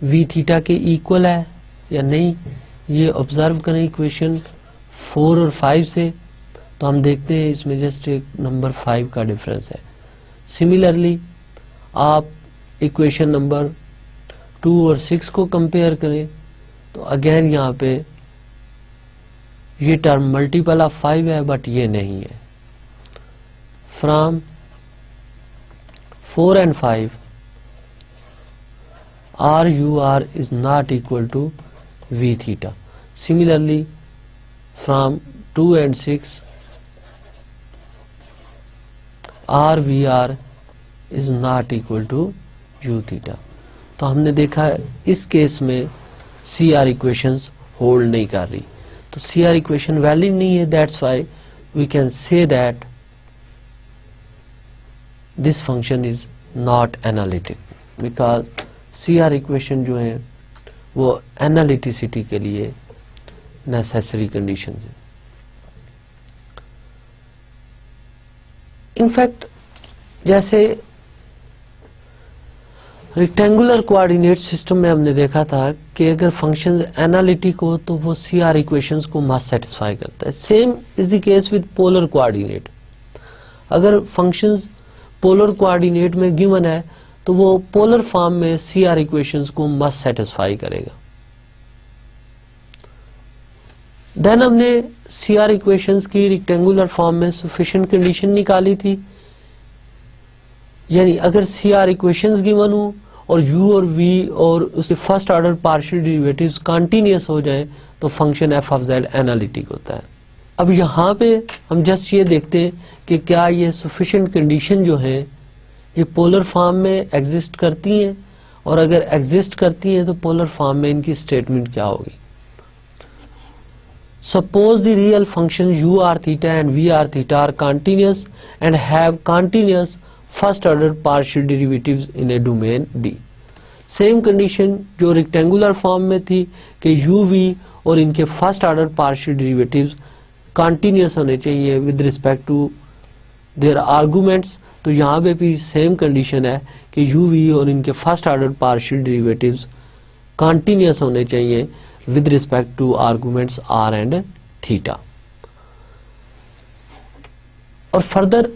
v theta के इक्वल है या नहीं, ये ऑब्जर्व करें इक्वेशन 4 और 5 से। तो हम देखते हैं इसमें जस्ट एक नंबर 5 का डिफरेंस है। सिमिलरली आप इक्वेशन नंबर 2 और 6 को कंपेयर करें तो अगेन यहाँ पे ये टर्म मल्टीपल ऑफ 5 है बट ये नहीं है। From 4 and 5 r u r is not equal to v theta. Similarly from 2 and 6 r v r is not equal to u theta. तो हमने देखा इस केस में सी आर इक्वेशंस होल्ड नहीं कर रही, तो सी आर इक्वेशन वैलिड नहीं है। That's why we can say that this function is not analytic, because C R equation जो है वो एनालिटिसिटी के लिए नेसेसरी कंडीशन है। इनफैक्ट जैसे रेक्टेंगुलर कोऑर्डिनेट सिस्टम में हमने देखा था कि अगर फंक्शंस एनालिटिक हो तो वो सी आर इक्वेशंस को मस्ट सेटिस्फाई करता है। Same is the case with polar coordinate. अगर फंक्शंस पोलर कोऑर्डिनेट में गिवन है तो वो पोलर फॉर्म में सी आर इक्वेशंस को मस्ट सेटिस्फाई करेगा। देन हमने सी आर इक्वेशंस की रेक्टेंगुलर फॉर्म में सफिशिएंट कंडीशन निकाली थी, यानी अगर सी आर इक्वेशंस गिवन हो और u और v और उसके first order partial derivatives continuous हो जाए तो function f of z analytic होता है। अब यहाँ पे हम जस्ट ये देखते हैं कि क्या ये सफिशिएंट कंडीशन जो है ये पोलर फॉर्म में एग्जिस्ट करती हैं, और अगर एग्जिस्ट करती हैं तो पोलर फॉर्म में इनकी स्टेटमेंट क्या होगी। Suppose the real functions u r theta and v r theta are continuous and have continuous first order partial derivatives in a domain D. Same condition जो रेक्टेंगुलर फॉर्म में थी कि u v और इनके first order partial derivatives continuous होने चाहिए with respect to their arguments, तो यहाँ पे भी सेम कंडीशन है कि u v और इनके first order partial derivatives continuous होने चाहिए with respect to arguments r and theta। और फर्दर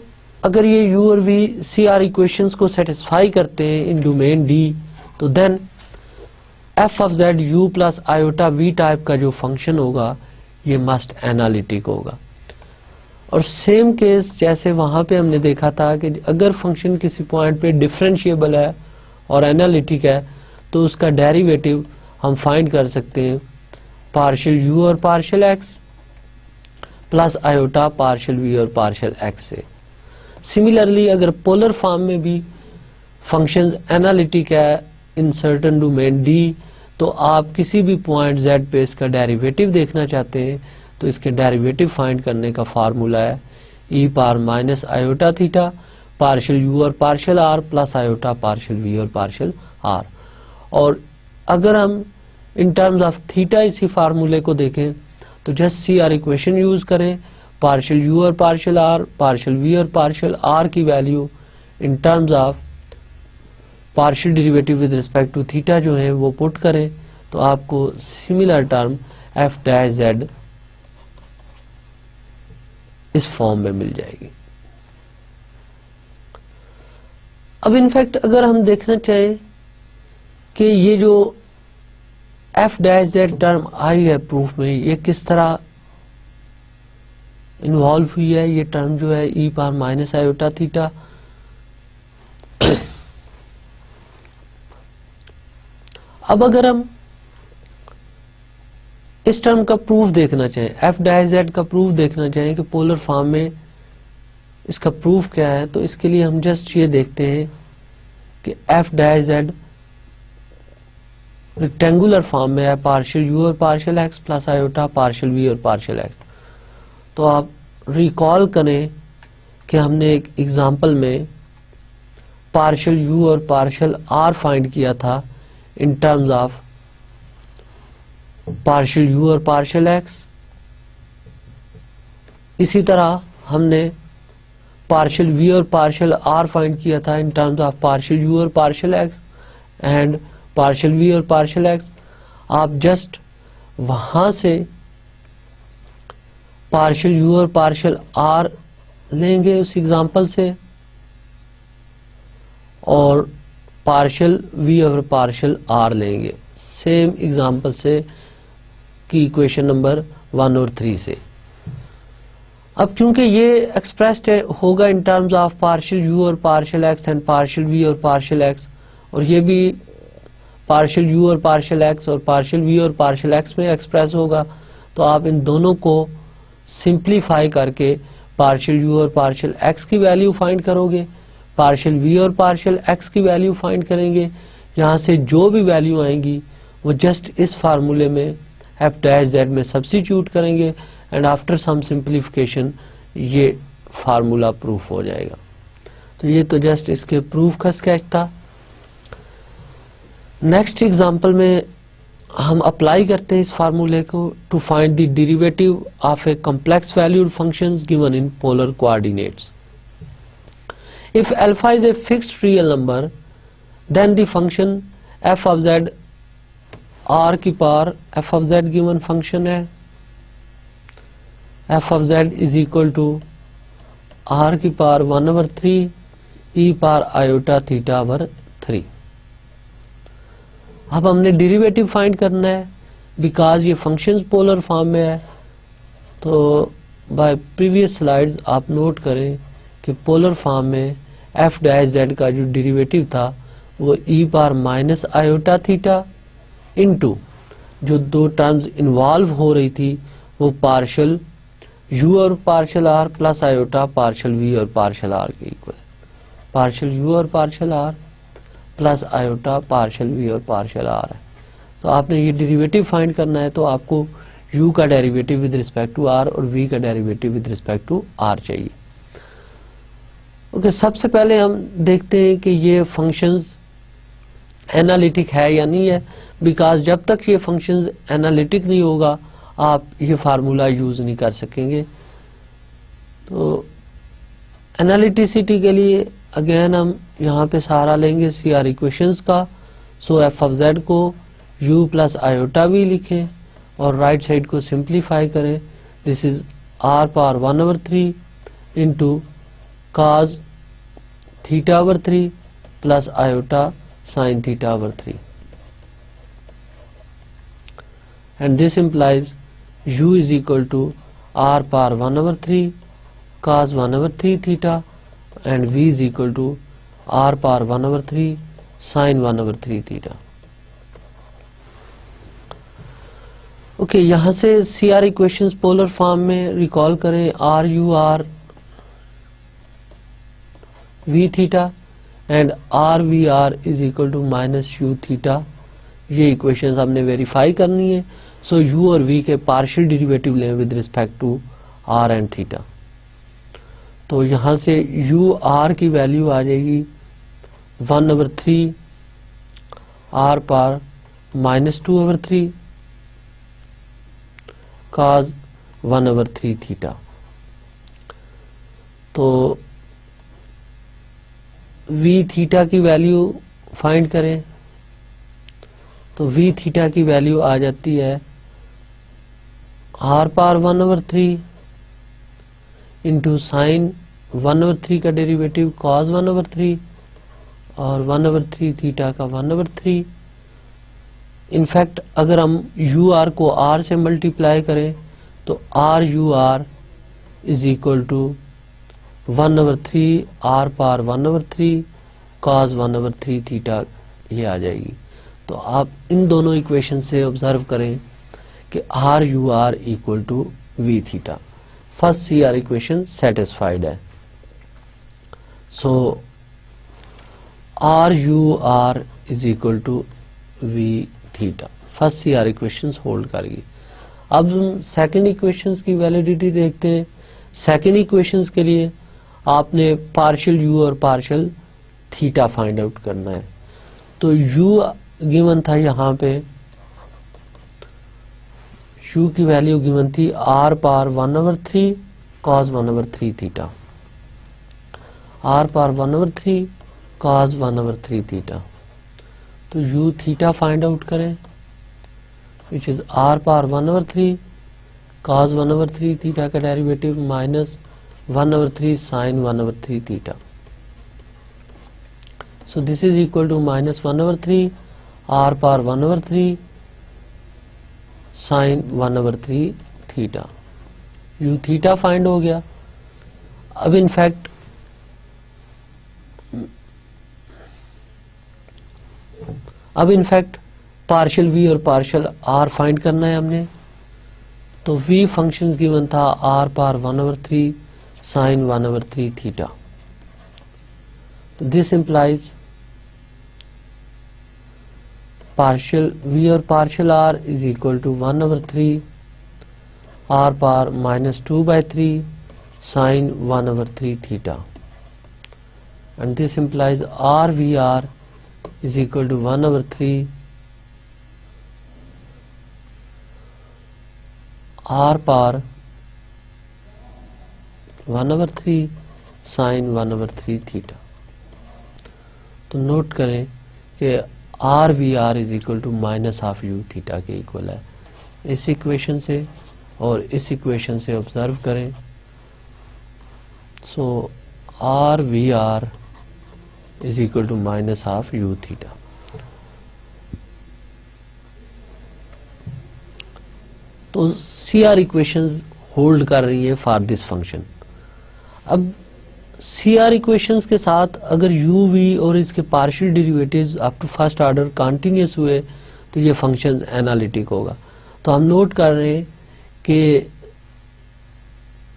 अगर ये u और v सी आर इक्वेशंस को सेटिस्फाई करते हैं इन डोमेन D, तो then f of z u plus iota v type का जो फंक्शन होगा ये मस्ट एनालिटिक होगा। और सेम केस जैसे वहां पे हमने देखा था कि अगर फंक्शन किसी पॉइंट पे डिफरेंशिएबल है और एनालिटिक है तो उसका डेरिवेटिव हम फाइंड कर सकते हैं पार्शियल u और partial x plus iota partial v और पार्शियल x से। सिमिलरली अगर पोलर फॉर्म में भी फंक्शन एनालिटिक है इन सर्टेन डोमेन डी, तो आप किसी भी पॉइंट z पे इसका डेरिवेटिव देखना चाहते हैं तो इसके डेरिवेटिव फाइंड करने का फार्मूला है e power minus iota theta partial u और partial r plus iota partial v और पार्शियल r। और अगर हम इन टर्म्स ऑफ थीटा इसी फार्मूले को देखें तो just C R equation use करें, पार्शियल u और पार्शियल r, पार्शियल v और पार्शियल r की value in terms of partial derivative with respect to theta जो है वो पुट करें तो आपको similar term f dash z इस फॉर्म में मिल जाएगी। अब इनफैक्ट अगर हम देखना चाहें कि ये जो f डैश z टर्म आई है प्रूफ में, ये किस तरह इन्वॉल्व हुई है, ये टर्म जो है e power minus iota theta. अब अगर हम इस टर्म का प्रूफ देखना चाहें, f डैश z का प्रूफ देखना चाहें कि पोलर फॉर्म में इसका प्रूफ क्या है, तो इसके लिए हम जस्ट ये देखते हैं कि f dash z rectangular form में है, पार्शियल u और partial x plus iota partial v और पार्शियल x। तो आप रिकॉल करें कि हमने एक एग्जांपल में पार्शियल u और पार्शियल r फाइंड किया था इन टर्म्स ऑफ पार्शियल u और पार्शियल x। इसी तरह हमने पार्शियल v और पार्शियल r फाइंड किया था इन टर्म्स ऑफ पार्शियल u और partial x and partial v और पार्शियल x। आप जस्ट वहां से पार्शियल u और पार्शियल r लेंगे उस एग्जांपल से और पार्शियल v और पार्शियल r लेंगे सेम एग्जांपल से की इक्वेशन नंबर 1 और 3 से। अब क्योंकि ये एक्सप्रेस्ड होगा इन टर्म्स ऑफ पार्शियल u और partial x and partial v और पार्शियल x, और ये भी पार्शियल u और पार्शियल x और पार्शियल v और पार्शियल x में एक्सप्रेस होगा, तो आप इन दोनों को सिंप्लीफाई करके पार्शियल u और पार्शियल x की वैल्यू फाइंड करोगे, पार्शियल v और पार्शियल x की वैल्यू फाइंड करेंगे। यहाँ से जो भी वैल्यू आएंगी वो जस्ट इस फार्मूले में f डैश z में सब्स्टिट्यूट करेंगे एंड आफ्टर सम सिंप्लीफिकेशन ये फार्मूला प्रूफ हो जाएगा। तो ये तो जस्ट इसके प्रूफ का स्केच था। नेक्स्ट एग्जांपल में हम अप्लाई करते हैं इस फार्मूले को to find the derivative of a complex valued functions given in polar coordinates. If alpha is a fixed real number, then the function f of z r की power f of z given function है, f of z is equal to r की power 1/3 e power iota theta over 3। अब हमने derivative find करना है because ये functions polar form में है। तो बाय प्रीवियस स्लाइड्स आप नोट करें कि पोलर फॉर्म में f डैश z का जो डेरिवेटिव था वो e power minus iota theta into जो दो टर्म्स इन्वॉल्व हो रही थी वो पार्शियल u और partial r plus iota partial v और पार्शियल r के इक्वल, पार्शियल u और partial r plus iota partial v और पार्शियल r है। तो आपने ये डेरिवेटिव फाइंड करना है तो आपको u का derivative with respect to r और v का derivative with respect to r चाहिए। ओके, सबसे पहले हम देखते हैं कि ये फंक्शंस एनालिटिक है या नहीं है, बिकॉज जब तक ये फंक्शंस एनालिटिक नहीं होगा आप ये फार्मूला यूज नहीं कर सकेंगे। तो एनालिटिसिटी के लिए अगेन हम यहाँ पे सहारा लेंगे सी आर इक्वेशंस का। सो एफ ऑफ जेड को u प्लस आयोटा भी लिखें और राइट साइड को सिंप्लीफाई करें। This is r power 1/3 into cos theta over 3 plus iota sin theta over 3 and this implies u is equal to r power 1/3 cos 1/3 theta and v is equal to r power 1/3 sin 1/3 theta। Okay, यहां से C R equations polar form में recall करें, r u r v theta and r v r is equal to minus u theta. ये equation हमने verify करनी है। So u और v के पार्शियल डेरिवेटिव लें with respect to r and theta. तो यहां से यू आर की वैल्यू आ जाएगी 1/3 आर पार -2/3 cos 1/3 थीटा। तो v थीटा की वैल्यू फाइंड करें तो v थीटा की वैल्यू आ जाती है r पार 1/3 इंटू साइन 1/3 का डेरिवेटिव cos 1/3 और 1/3 थीटा का 1/3। इनफैक्ट अगर हम यू आर को आर से मल्टीप्लाई करें तो r u r is equal to 1/3 r पार 1/3 cos 1/3 थीटा ये आ जाएगी। तो आप इन दोनों इक्वेशन से ऑब्जर्व करें कि r u r equal to v theta. First C R equation satisfied है। So r u r is equal to v theta. First C R equation hold करेगी। अब हम सेकेंड इक्वेशन की वैलिडिटी देखते हैं। सेकेंड इक्वेशन के लिए आपने पार्शियल यू और पार्शियल थीटा फाइंड आउट करना है। तो यू गिवन था, यहां पे यू की वैल्यू गिवन थी आर पार 1/3 cos 1/3 थीटा, आर पार 1/3 cos 1/3 थीटा। तो यू थीटा फाइंड आउट करें विच इज आर पार 1/3 cos 1/3 थीटा का derivative minus 1/3 sign 1/3 theta. So this is equal to minus 1/3 r पार 1/3 sign 1/3 theta. U theta find हो गया। अब इनफैक्ट पार्शियल वी और पार्शियल आर फाइंड करना है हमने। तो वी फंक्शन गिवन था आर पार 1/3 sign 1/3 theta. This implies partial v और partial r is equal to 1/3 r पार -2/3 sine 1/3 theta, and this implies r v r is equal to 1/3 r पार 1/3 sign 1/3 theta. तो नोट करें कि r v r is equal to minus half u theta के equal है। इस equation से और इस इक्वेशन से ऑब्जर्व करें। So r v r is equal to minus half u theta. तो सी आर इक्वेशंस होल्ड कर रही है फॉर दिस फंक्शन। अब सी आर इक्वेशंस के साथ अगर यू वी और इसके partial derivatives up to first order continuous हुए तो ये फंक्शन एनालिटिक होगा। तो हम नोट कर रहे हैं कि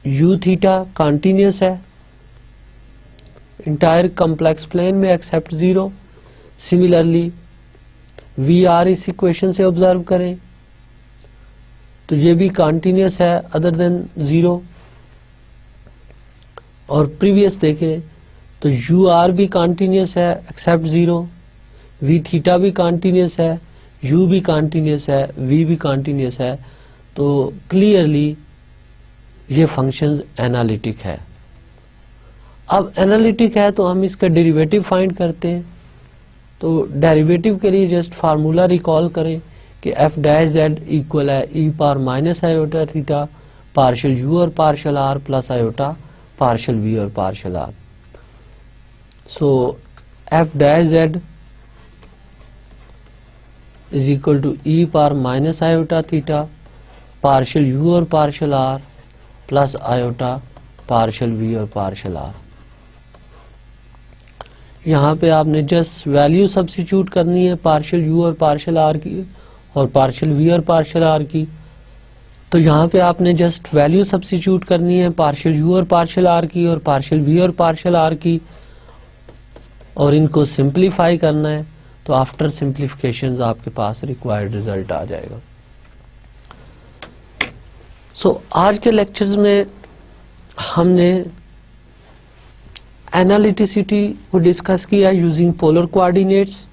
यू थीटा कॉन्टिन्यूस है इंटायर कॉम्प्लेक्स प्लेन में एक्सेप्ट 0। सिमिलरली वी आर इस इक्वेशन से ऑब्जर्व करें तो ये भी कॉन्टिन्यूस है अदर देन 0। और प्रीवियस देखें तो यू आर भी कॉन्टिन्यूस है एक्सेप्ट 0, वी थीटा भी कॉन्टिन्यूस है, यू भी कॉन्टिन्यूस है, वी भी कॉन्टिन्यूस है। तो क्लियरली ये फंक्शंस एनालिटिक है। अब एनालिटिक है तो हम इसका डेरिवेटिव फाइंड करते हैं। तो डेरिवेटिव के लिए जस्ट फार्मूला रिकॉल करें कि एफ डैश जेड इक्वल है e power minus iota theta partial u और partial r plus iota partial v और partial r. So f dash z is equal to e power minus iota theta partial u और partial r plus iota partial v और partial r. यहाँ पे आपने just value substitute करनी है partial u और partial r की और पार्शियल वी और पार्शियल आर की। तो यहाँ पे आपने जस्ट वैल्यू सब्स्टिट्यूट करनी है पार्शियल यू और पार्शियल आर की और पार्शियल वी और पार्शियल आर की। और इनको सिंप्लीफाई करना है, तो आफ्टर सिंप्लीफिकेशन आपके पास रिक्वायर्ड रिजल्ट आ जाएगा। आज के लेक्चर्स में हमने एनालिटिसिटी को डिस्कस किया using polar coordinates,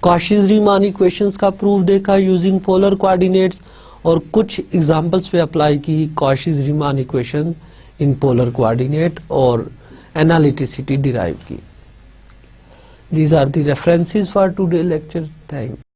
Cauchy's-Riemann equations का प्रूफ देखा यूजिंग पोलर कोऑर्डिनेट्स, और कुछ एग्जांपल्स पे अप्लाई की Cauchy's-Riemann equation in polar coordinate और एनालिटिसिटी डिराइव की। These are the references for today's lecture. Thank you.